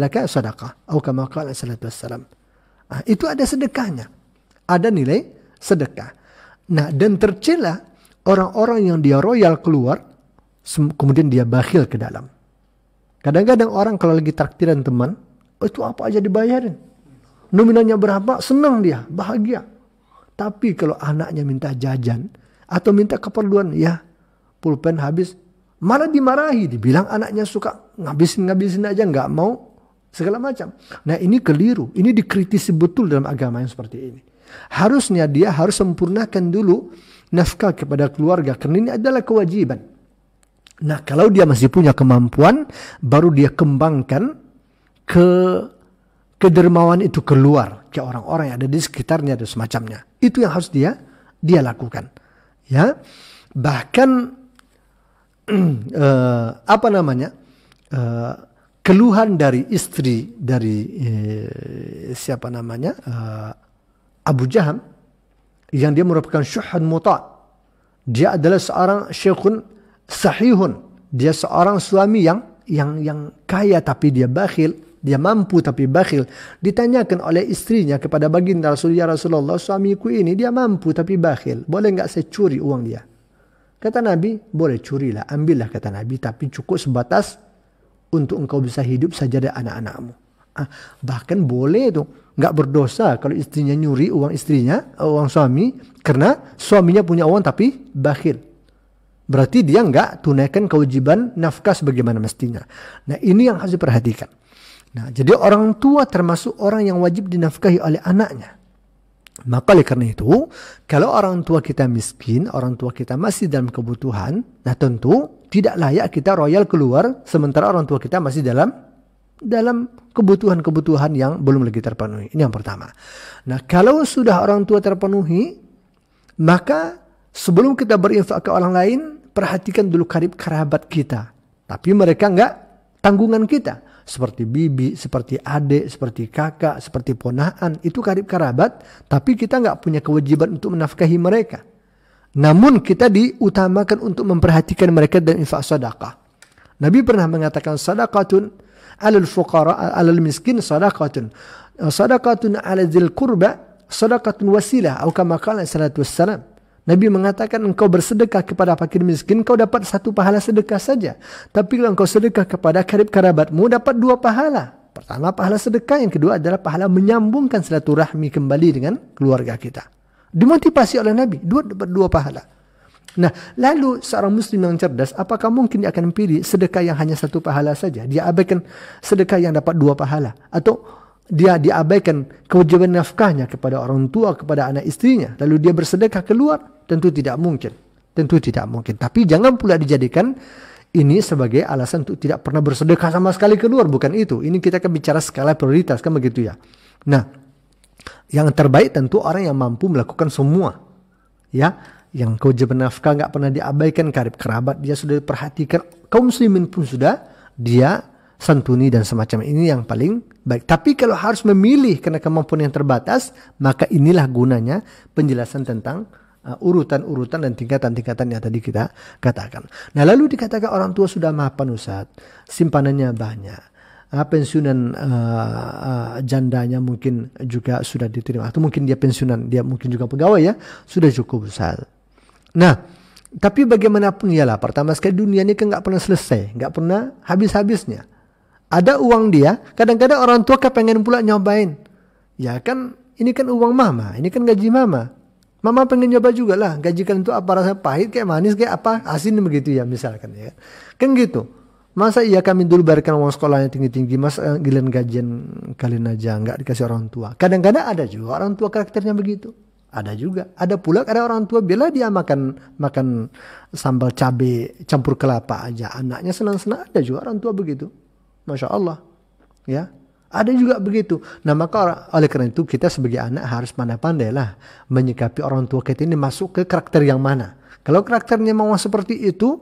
laka sadaqah. Atau kama qala sallallahu alaihi wasallam. Itu ada sedekahnya. Ada nilai sedekah. Nah, dan tercela orang-orang yang dia royal keluar, kemudian dia bakhil ke dalam. Kadang-kadang orang kalau lagi traktiran teman, itu apa aja dibayarin. Nominalnya berapa, senang dia, bahagia. Tapi kalau anaknya minta jajan, atau minta keperluan, ya pulpen habis, malah dimarahi. Dibilang anaknya suka ngabisin aja, nggak mau, segala macam. Nah ini keliru, ini dikritisi betul dalam agama yang seperti ini. Harusnya dia harus sempurnakan dulu nafkah kepada keluarga, karena ini adalah kewajiban. Nah, kalau dia masih punya kemampuan, baru dia kembangkan kedermawan itu keluar ke orang-orang yang ada di sekitarnya dan semacamnya. Itu yang harus dia lakukan. Ya, bahkan keluhan dari istri dari Abu Jaham, yang dia merupakan syuhun muta'. Dia adalah seorang syekhun sahihun. Dia seorang suami yang kaya tapi dia bakhil, dia mampu tapi bakhil. Ditanyakan oleh istrinya kepada baginda Rasul, ya Rasulullah, suamiku ini dia mampu tapi bakhil. Boleh enggak saya curi uang dia? Kata Nabi, boleh curilah, ambillah kata Nabi, tapi cukup sebatas untuk engkau bisa hidup saja dari anak-anakmu. Bahkan boleh tuh, nggak berdosa kalau istrinya nyuri uang uang suami, karena suaminya punya uang tapi bakhil. Berarti dia nggak tunaikan kewajiban nafkah sebagaimana mestinya. Nah ini yang harus diperhatikan. Nah jadi orang tua termasuk orang yang wajib dinafkahi oleh anaknya. Maka oleh karena itu, kalau orang tua kita miskin, orang tua kita masih dalam kebutuhan, nah tentu tidak layak kita royal keluar sementara orang tua kita masih dalam kebutuhan-kebutuhan yang belum lagi terpenuhi. Ini yang pertama. Nah, kalau sudah orang tua terpenuhi, maka sebelum kita berinfak ke orang lain, perhatikan dulu karib kerabat kita. Tapi mereka enggak tanggungan kita. Seperti bibi, seperti adik, seperti kakak, seperti ponakan. Itu karib kerabat, tapi kita enggak punya kewajiban untuk menafkahi mereka. Namun kita diutamakan untuk memperhatikan mereka dan infak sedekah. Nabi pernah mengatakan sadaqatun alal fuqara alal miskin sadaqatun ala dzil qurba sadaqatun wasilah atau kama qala sallallahu alaihi wasallam. Nabi mengatakan engkau bersedekah kepada fakir miskin kau dapat satu pahala sedekah saja, tapi kalau engkau sedekah kepada karib kerabatmu dapat dua pahala. Pertama pahala sedekah, yang kedua adalah pahala menyambungkan silaturahmi kembali dengan keluarga kita. Dimotivasi oleh Nabi, dapat dua pahala. Nah, lalu seorang muslim yang cerdas, apakah mungkin dia akan pilih sedekah yang hanya satu pahala saja? Dia abaikan sedekah yang dapat dua pahala. Atau dia diabaikan kewajiban nafkahnya kepada orang tua, kepada anak istrinya. Lalu dia bersedekah keluar. Tentu tidak mungkin. Tentu tidak mungkin. Tapi jangan pula dijadikan ini sebagai alasan untuk tidak pernah bersedekah sama sekali keluar. Bukan itu. Ini kita akan bicara skala prioritas, kan begitu ya. Nah, yang terbaik tentu orang yang mampu melakukan semua. Ya, yang kewajiban nafkah nggak pernah diabaikan, karib kerabat dia sudah diperhatikan, kaum muslimin pun sudah dia santuni dan semacam ini yang paling baik. Tapi kalau harus memilih karena kemampuan yang terbatas, maka inilah gunanya penjelasan tentang urutan-urutan dan tingkatan-tingkatan yang tadi kita katakan. Nah lalu dikatakan orang tua sudah mapan Ustaz, simpanannya banyak, pensiunan jandanya mungkin juga sudah diterima, atau mungkin dia pensiunan, dia mungkin juga pegawai ya, sudah cukup Ustaz. Nah, tapi bagaimanapun ya lah, pertama sekali dunia ini kan nggak pernah selesai, nggak pernah habis-habisnya. Ada uang dia, kadang-kadang orang tua kepengen pula nyobain. Ya kan, ini kan uang mama, ini kan gaji mama. Mama pengen nyoba juga lah, gaji kalian itu apa rasa pahit, kayak manis, kayak apa, asin begitu ya misalkan ya. Kan gitu. Masa iya kami dulu bayarkan uang sekolahnya tinggi-tinggi, masa giliran gajian kalian aja nggak dikasih orang tua. Kadang-kadang ada juga orang tua karakternya begitu. Ada juga. Ada pula ada orang tua bila dia makan sambal cabai campur kelapa aja, anaknya senang-senang. Ada juga orang tua begitu. Masya Allah. Ya. Ada juga begitu. Nah maka oleh karena itu kita sebagai anak harus pandai-pandai lah menyikapi orang tua kita ini masuk ke karakter yang mana. Kalau karakternya mau seperti itu,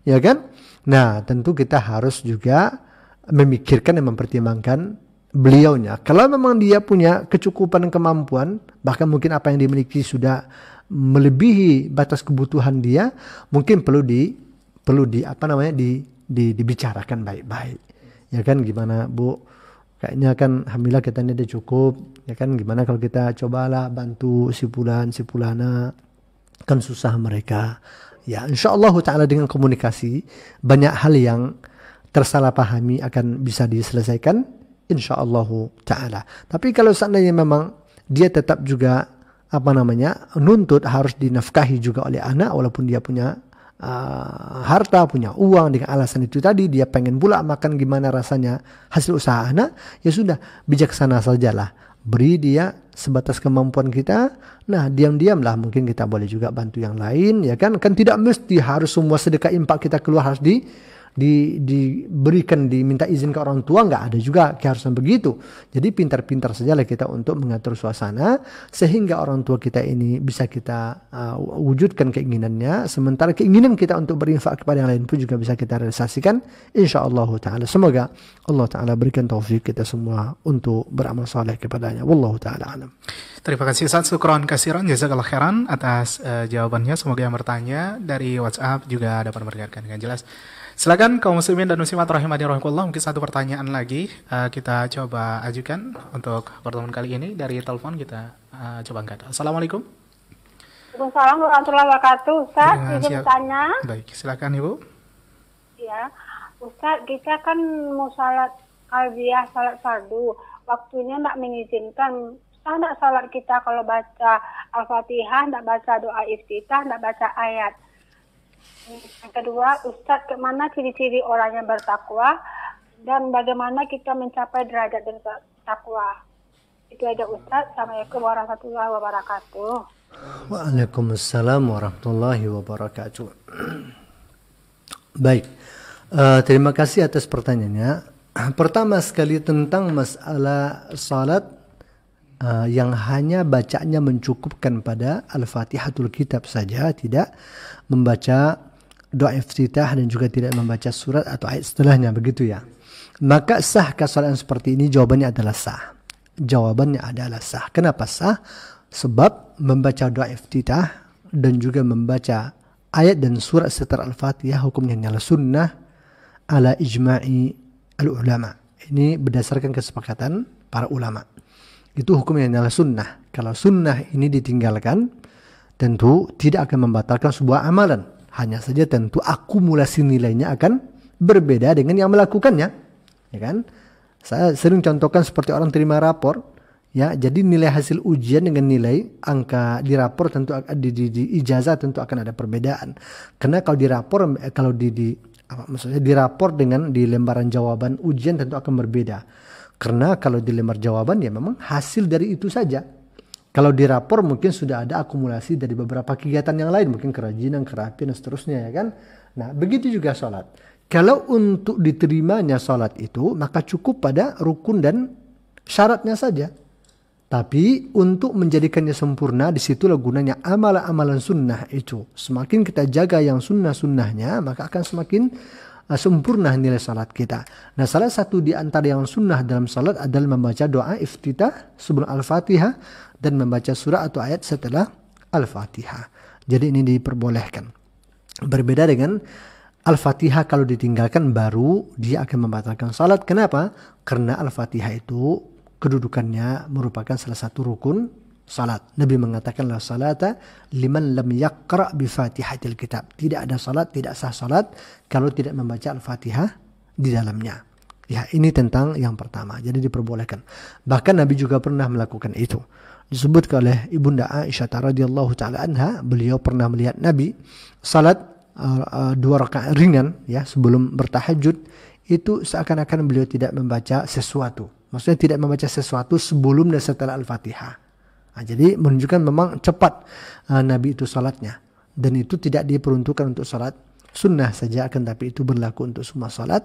ya kan? Nah tentu kita harus juga memikirkan dan mempertimbangkan beliaunya. Kalau memang dia punya kecukupan dan kemampuan, bahkan mungkin apa yang dimiliki sudah melebihi batas kebutuhan dia, mungkin perlu dibicarakan baik-baik. Ya kan, gimana Bu? Kayaknya kan alhamdulillah kita ini udah cukup. Ya kan, gimana kalau kita cobalah bantu si fulana, kan susah mereka. Ya insyaallah ta'ala dengan komunikasi banyak hal yang tersalah pahami akan bisa diselesaikan insyaallah ta'ala. Tapi kalau seandainya memang dia tetap juga nuntut harus dinafkahi juga oleh anak, walaupun dia punya harta, punya uang, dengan alasan itu tadi dia pengen pula makan gimana rasanya hasil usaha anak, ya sudah bijaksana sajalah, beri dia sebatas kemampuan kita. Nah diam-diam lah mungkin kita boleh juga bantu yang lain, ya kan tidak mesti harus semua sedekah infak kita keluar harus diberikan, diminta izin ke orang tua, nggak ada juga keharusan begitu. Jadi pintar-pintar sajalah kita untuk mengatur suasana sehingga orang tua kita ini bisa kita wujudkan keinginannya, sementara keinginan kita untuk berinfak kepada yang lain pun juga bisa kita realisasikan insyaallah ta'ala. Semoga Allah ta'ala berikan taufik kita semua untuk beramal saleh kepadanya. Wallahu ta'ala alam. Terima kasih Ustaz, syukron kasiran, jazakallah khairan atas jawabannya. Semoga yang bertanya dari WhatsApp juga dapat mendengarkan dengan jelas. Silakan kaum muslimin dan muslimat rahimani rahimakumullah, mungkin satu pertanyaan lagi kita coba ajukan untuk pertemuan kali ini dari telepon, kita coba angkat. Assalamualaikum. Waalaikumsalam warahmatullahi wabarakatuh. Ustaz, izin bertanya. Baik, silakan Ibu. Ya, Ustaz, kita kan mau salat qalbiyah, salat fardu, waktunya tidak mengizinkan. Ustaz, tidak salat kita kalau baca Al-Fatihah, tidak baca doa iftitah, tidak baca ayat. Yang kedua, Ustaz, kemana ciri-ciri orang yang bertakwa dan bagaimana kita mencapai derajat bertakwa? Itu aja Ustaz. Assalamualaikum warahmatullahi wabarakatuh. Waalaikumsalam warahmatullahi wabarakatuh. Baik, terima kasih atas pertanyaannya. Pertama sekali tentang masalah salat yang hanya bacanya mencukupkan pada Al-Fatihatul Kitab saja, tidak membaca doa iftitah dan juga tidak membaca surat atau ayat setelahnya, begitu ya. Maka sahkah salat seperti ini? Jawabannya adalah sah. Jawabannya adalah sah. Kenapa sah? Sebab membaca doa iftitah dan juga membaca ayat dan surat setelah Al-Fatihah hukumnya adalah sunnah ala ijma'i al-ulama. Ini berdasarkan kesepakatan para ulama. Itu hukumnya adalah sunnah. Kalau sunnah ini ditinggalkan, tentu tidak akan membatalkan sebuah amalan. Hanya saja tentu akumulasi nilainya akan berbeda dengan yang melakukannya. Ya kan? Saya sering contohkan seperti orang terima rapor. Ya, jadi nilai hasil ujian dengan nilai angka di rapor tentu di ijazah tentu akan ada perbedaan. Karena kalau di rapor, maksudnya di rapor dengan di lembaran jawaban ujian tentu akan berbeda. Karena kalau di lembar jawaban ya memang hasil dari itu saja. Kalau di rapor mungkin sudah ada akumulasi dari beberapa kegiatan yang lain, mungkin kerajinan, kerapian dan seterusnya, ya kan. Nah begitu juga sholat. Kalau untuk diterimanya sholat itu maka cukup pada rukun dan syaratnya saja. Tapi untuk menjadikannya sempurna, disitulah gunanya amalan-amalan sunnah itu. Semakin kita jaga yang sunnah-sunnahnya, maka akan semakin sempurna nilai salat kita. Nah, salah satu di antara yang sunnah dalam salat adalah membaca doa iftitah sebelum Al-Fatihah dan membaca surah atau ayat setelah Al-Fatihah. Jadi ini diperbolehkan. Berbeda dengan Al-Fatihah, kalau ditinggalkan baru dia akan membatalkan salat. Kenapa? Karena Al-Fatihah itu kedudukannya merupakan salah satu rukun salat. Nabi mengatakan la salata liman lam yaqra bi Fatihatil Kitab. Tidak ada salat, tidak sah salat kalau tidak membaca Al-Fatihah di dalamnya. Ya, ini tentang yang pertama. Jadi diperbolehkan. Bahkan Nabi juga pernah melakukan itu. Disebutkan oleh Ibunda Aisyah radhiyallahu taala anha, beliau pernah melihat Nabi salat 2 rakaat ringan ya sebelum bertahajud, itu seakan-akan beliau tidak membaca sesuatu. Maksudnya tidak membaca sesuatu sebelum dan setelah Al-Fatihah. Nah, jadi menunjukkan memang cepat Nabi itu salatnya, dan itu tidak diperuntukkan untuk salat sunnah saja, akan tapi itu berlaku untuk semua salat.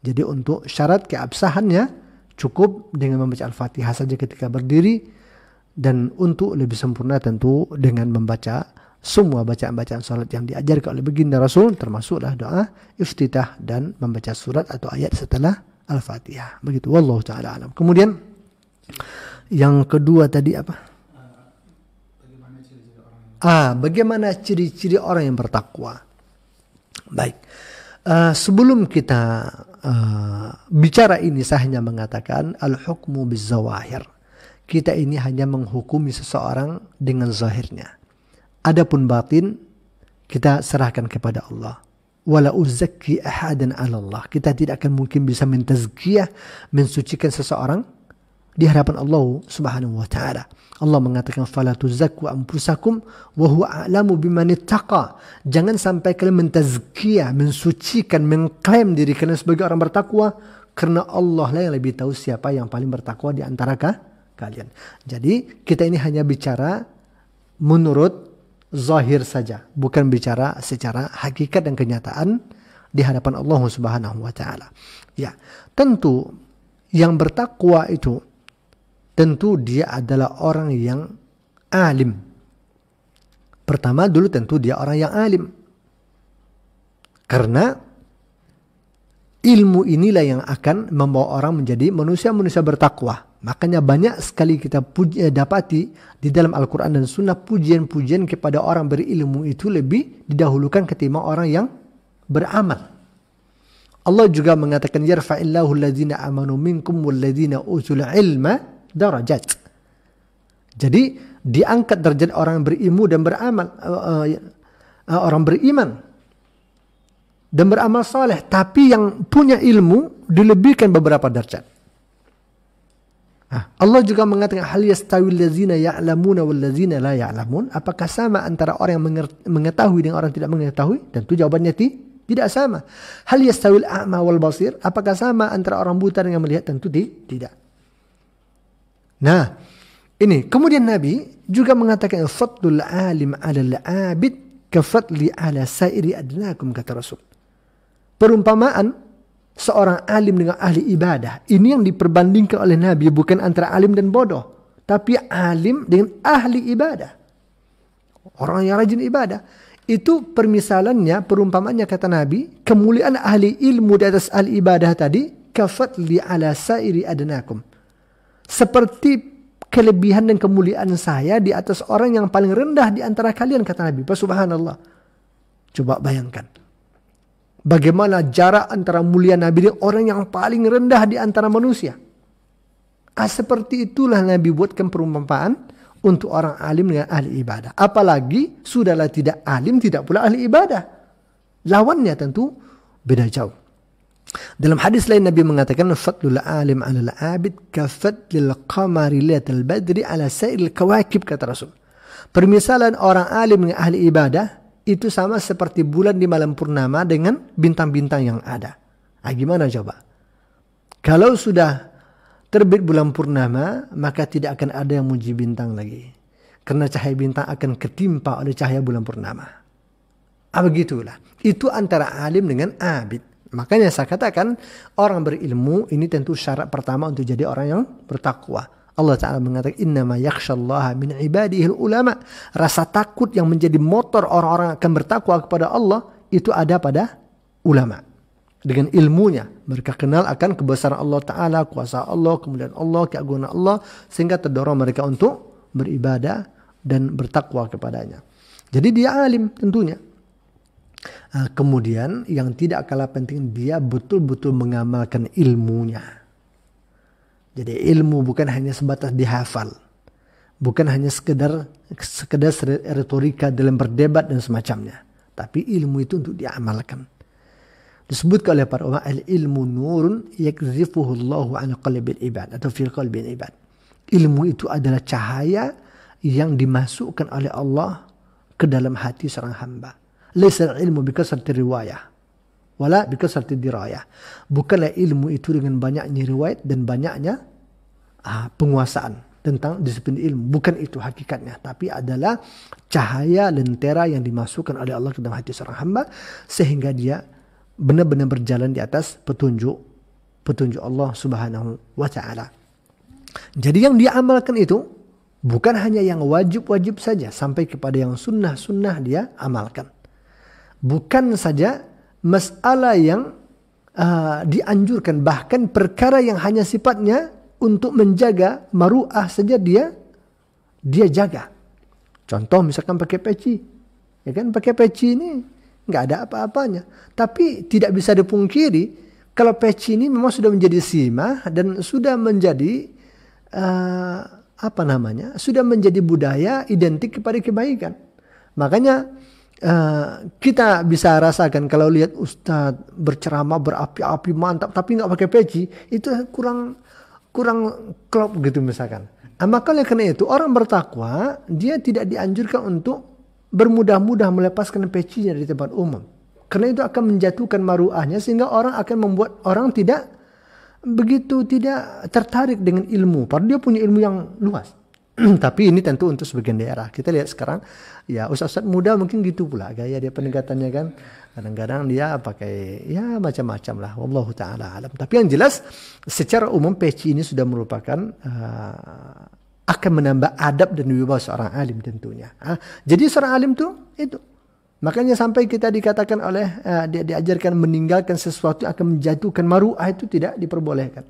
Jadi untuk syarat keabsahannya cukup dengan membaca Al-Fatihah saja ketika berdiri, dan untuk lebih sempurna tentu dengan membaca semua bacaan-bacaan salat yang diajarkan oleh baginda Rasul, termasuklah doa iftitah dan membaca surat atau ayat setelah Al-Fatihah. Begitu, wallahu taala alam. Kemudian yang kedua tadi apa? Bagaimana ciri-ciri orang yang bertakwa? Baik. Sebelum kita bicara ini, saya hanya mengatakan al-hukmu bizawahir. Kita ini hanya menghukumi seseorang dengan zahirnya. Adapun batin kita serahkan kepada Allah. Wala uzakki ahadan 'ala Allah. Kita tidak akan mungkin bisa mentazkiyah, mensucikan seseorang di hadapan Allah Subhanahu wa taala. Allah mengatakan fala tuzakku anfusakum wa huwa a'lamu biman ittaqa. Jangan sampai kalian mentazkiyah, mensucikan, mengklaim diri kalian sebagai orang bertakwa, karena Allah lah yang lebih tahu siapa yang paling bertakwa di antara kalian. Jadi kita ini hanya bicara menurut zahir saja, bukan bicara secara hakikat dan kenyataan di hadapan Allah Subhanahu wa taala. Ya, tentu yang bertakwa itu tentu dia adalah orang yang alim. Pertama dulu tentu dia orang yang alim. Karena ilmu inilah yang akan membawa orang menjadi manusia-manusia bertakwa. Makanya banyak sekali kita dapati di dalam Al-Quran dan Sunnah pujian-pujian kepada orang berilmu itu lebih didahulukan ketimbang orang yang beramal. Allah juga mengatakan yarfa'illahu alladzina amanu minkum walladzina utul ilma darajat. Jadi diangkat derajat orang berilmu dan beramal, orang beriman dan beramal saleh, tapi yang punya ilmu dilebihkan beberapa derajat. Allah juga mengatakan hal yastawil ladzina ya'lamuna wal ladzina la ya'lamun. Apakah sama antara orang yang mengetahui dengan orang tidak mengetahui? Tentu jawabannya tidak sama. Hal yastawil a'ma wal basir. Apakah sama antara orang buta dengan melihat? Tentu tidak. Nah, ini kemudian Nabi juga mengatakan fadlul alim 'alal 'abid ka fadli 'ala sairi adnakum, kata Rasul. Perumpamaan seorang alim dengan ahli ibadah, ini yang diperbandingkan oleh Nabi, bukan antara alim dan bodoh, tapi alim dengan ahli ibadah, orang yang rajin ibadah. Itu permisalannya, perumpamannya kata Nabi, kemuliaan ahli ilmu di atas ahli ibadah tadi kafatli ala sairi adnakum, seperti kelebihan dan kemuliaan saya di atas orang yang paling rendah di antara kalian, kata Nabi. Subhanallah. Coba bayangkan bagaimana jarak antara mulia Nabi dengan orang yang paling rendah di antara manusia. Seperti itulah Nabi buatkan perumpamaan untuk orang alim dengan ahli ibadah. Apalagi sudahlah tidak alim, tidak pula ahli ibadah. Lawannya tentu beda jauh. Dalam hadis lain Nabi mengatakan fadlul alim 'alal 'abid ka fadlil qamari lailatal badri 'ala sa'il kawakib, kata Rasul. Permisalan orang alim dengan ahli ibadah itu sama seperti bulan di malam purnama dengan bintang-bintang yang ada. Gimana coba? Kalau sudah terbit bulan purnama, maka tidak akan ada yang muji bintang lagi. Karena cahaya bintang akan ketimpa oleh cahaya bulan purnama. Begitulah. Itu antara alim dengan abid. Makanya saya katakan orang berilmu ini tentu syarat pertama untuk jadi orang yang bertakwa. Allah Ta'ala mengatakan innama yakhshallaha min ibadihil ulama. Rasa takut yang menjadi motor orang-orang akan bertakwa kepada Allah itu ada pada ulama. Dengan ilmunya mereka kenal akan kebesaran Allah Ta'ala, kuasa Allah, kemudian Allah, keagungan Allah, sehingga terdorong mereka untuk beribadah dan bertakwa kepadanya. Jadi dia alim tentunya. Kemudian yang tidak kalah penting, dia betul-betul mengamalkan ilmunya. Jadi ilmu bukan hanya sebatas dihafal, bukan hanya sekedar retorika dalam berdebat dan semacamnya, tapi ilmu itu untuk diamalkan. Disebutkan oleh para ulama, al-ilmu nurun yakzifuhu Allahu ala qalbil ibad atau fil qalbil ibad. Ilmu itu adalah cahaya yang dimasukkan oleh Allah ke dalam hati seorang hamba. Laisa ilmu bikasrati riwayah wala bikasrati dirayah. Bukanlah ilmu itu dengan banyaknya riwayat dan banyaknya penguasaan tentang disiplin ilmu. Bukan itu hakikatnya, tapi adalah cahaya lentera yang dimasukkan oleh Allah ke dalam hati seorang hamba sehingga dia benar-benar berjalan di atas petunjuk Allah Subhanahu wa taala. Jadi yang dia amalkan itu bukan hanya yang wajib-wajib saja, sampai kepada yang sunnah-sunnah dia amalkan. Bukan saja masalah yang dianjurkan, bahkan perkara yang hanya sifatnya untuk menjaga maru'ah saja dia jaga. Contoh misalkan pakai peci. Ya kan, pakai peci ini nggak ada apa-apanya. Tapi tidak bisa dipungkiri kalau peci ini memang sudah menjadi simah dan sudah menjadi sudah menjadi budaya identik kepada kebaikan. Makanya kita bisa rasakan kalau lihat ustadz berceramah berapi-api mantap tapi nggak pakai peci, itu kurang klop gitu misalkan. Maka karena itu orang bertakwa dia tidak dianjurkan untuk bermudah-mudah melepaskan pecinya di tempat umum. Karena itu akan menjatuhkan maruahnya sehingga orang akan membuat orang tidak tertarik dengan ilmu. Padahal dia punya ilmu yang luas. Tapi ini tentu untuk sebagian daerah. Kita lihat sekarang, ya ustaz-ustaz muda mungkin gitu pula gaya dia pendekatannya kan. Kadang-kadang dia pakai ya macam-macam lah. Wallahu ta'ala alam. Tapi yang jelas secara umum peci ini sudah merupakan akan menambah adab dan wibawa seorang alim tentunya. Jadi seorang alim itu. Makanya sampai kita dikatakan oleh diajarkan meninggalkan sesuatu yang akan menjatuhkan maruah itu tidak diperbolehkan.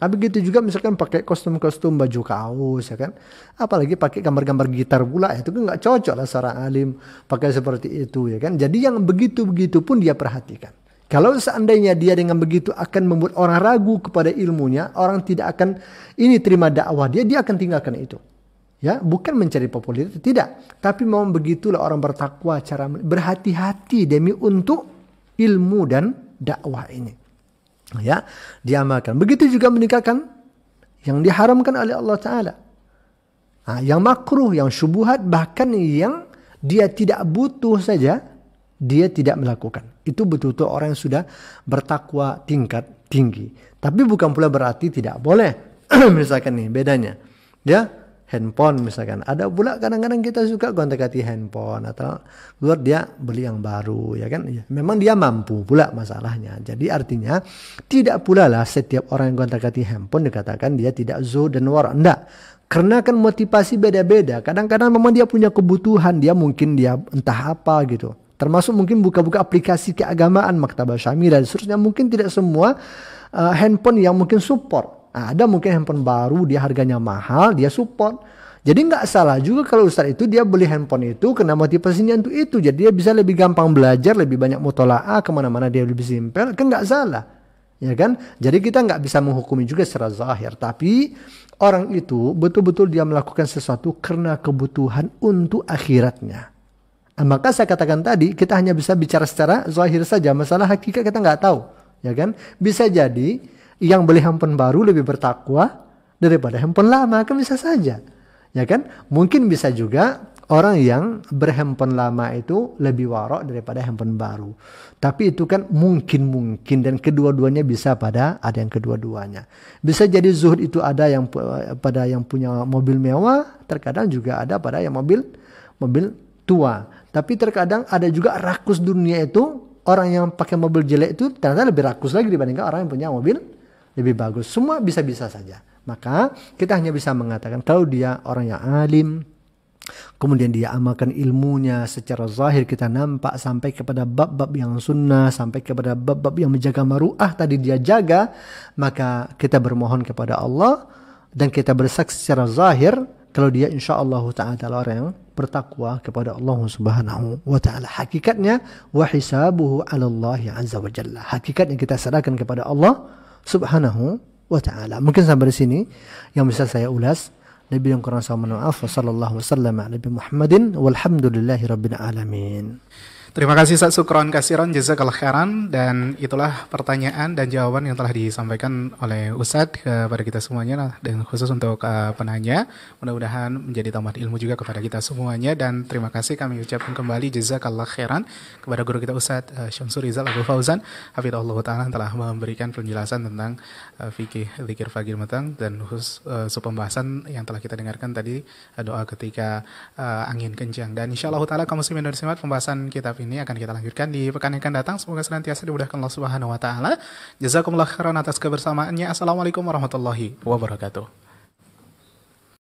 Begitu juga misalkan pakai kostum-kostum baju kaos ya kan. Apalagi pakai gambar-gambar gitar pula, itu kan nggak cocok lah seorang alim pakai seperti itu ya kan. Jadi yang begitu-begitu pun dia perhatikan. Kalau seandainya dia dengan begitu akan membuat orang ragu kepada ilmunya, orang tidak akan terima dakwah dia akan tinggalkan itu. Ya, bukan mencari popularitas, tidak. Tapi memang begitulah orang bertakwa, cara berhati-hati demi untuk ilmu dan dakwah ini. Ya, diamalkan. Begitu juga meninggalkan yang diharamkan oleh Allah Ta'ala. Yang makruh, yang syubhat, bahkan yang dia tidak butuh saja, dia tidak melakukan. Itu betul-betul orang yang sudah bertakwa tingkat tinggi. Tapi bukan pula berarti tidak boleh. Misalkan nih bedanya. Ya, handphone misalkan. Ada pula kadang-kadang kita suka gonta-ganti handphone atau keluar dia beli yang baru ya kan. Ya, memang dia mampu pula masalahnya. Jadi artinya tidak pula lah setiap orang yang gonta-ganti handphone dikatakan dia tidak zuhud dan wara'. Enggak. Karena kan motivasi beda-beda. Kadang-kadang memang dia punya kebutuhan, dia mungkin dia entah apa gitu. Termasuk mungkin buka-buka aplikasi keagamaan, Maktabah Syamil dan seterusnya. Mungkin tidak semua handphone yang mungkin support. Ada mungkin handphone baru, dia harganya mahal, dia support. Jadi nggak salah juga kalau ustaz itu dia beli handphone itu karena motivasinya untuk itu. Jadi dia bisa lebih gampang belajar, lebih banyak mutola'ah, kemana-mana dia lebih simpel. Kan nggak salah. Ya kan? Jadi kita nggak bisa menghukumi juga secara zahir. Tapi orang itu betul-betul dia melakukan sesuatu karena kebutuhan untuk akhiratnya. Maka saya katakan tadi, kita hanya bisa bicara secara zahir saja. Masalah hakikat kita nggak tahu. Ya kan? Bisa jadi yang beli handphone baru lebih bertakwa daripada handphone lama, kan bisa saja. Ya kan? Mungkin bisa juga orang yang berhandphone lama itu lebih warok daripada handphone baru. Tapi itu kan mungkin dan kedua-duanya bisa ada yang kedua-duanya. Bisa jadi zuhud itu ada yang pada yang punya mobil mewah, terkadang juga ada pada yang mobil tua. Tapi terkadang ada juga rakus dunia itu, orang yang pakai mobil jelek itu ternyata lebih rakus lagi dibandingkan orang yang punya mobil lebih bagus. Semua bisa-bisa saja. Maka kita hanya bisa mengatakan kalau dia orang yang alim, kemudian dia amalkan ilmunya secara zahir, kita nampak sampai kepada bab-bab yang sunnah, sampai kepada bab-bab yang menjaga maru'ah tadi dia jaga, maka kita bermohon kepada Allah dan kita bersaksi secara zahir kalau dia insyaAllah ta'ala orang yang bertakwa kepada Allah subhanahu wa ta'ala. Hakikatnya wa hisabuhu ala Allah azza wa jalla. Hakikatnya kita serahkan kepada Allah subhanahu wa ta'ala. Mungkin sampai di sini yang bisa saya ulas. Lebih yang kurang saya mohon maaf. Wassallallahu wasallam ala Nabi Muhammadin walhamdulillahi rabbil alamin. Terima kasih Ustaz, syukron kasiron, jazakallah khairan. Dan itulah pertanyaan dan jawaban yang telah disampaikan oleh Ustaz kepada kita semuanya, dan khusus untuk penanya. Mudah-mudahan menjadi tambahan ilmu juga kepada kita semuanya. Dan terima kasih kami ucapkan kembali jazakallah khairan kepada guru kita Ustaz Syamsul Rizal Abu Fauzan hafizahullah ta'ala, telah memberikan penjelasan tentang fikih zikir pagi petang, dan khusus pembahasan yang telah kita dengarkan tadi, doa ketika angin kencang. Dan insyaallah ta'ala kaum muslimin dan muslimat, pembahasan kitab ini akan kita lanjutkan di pekan yang akan datang. Semoga senantiasa dimudahkan Allah Subhanahu wa taala. Jazakumullah khairan atas kebersamaannya. Assalamualaikum warahmatullahi wabarakatuh.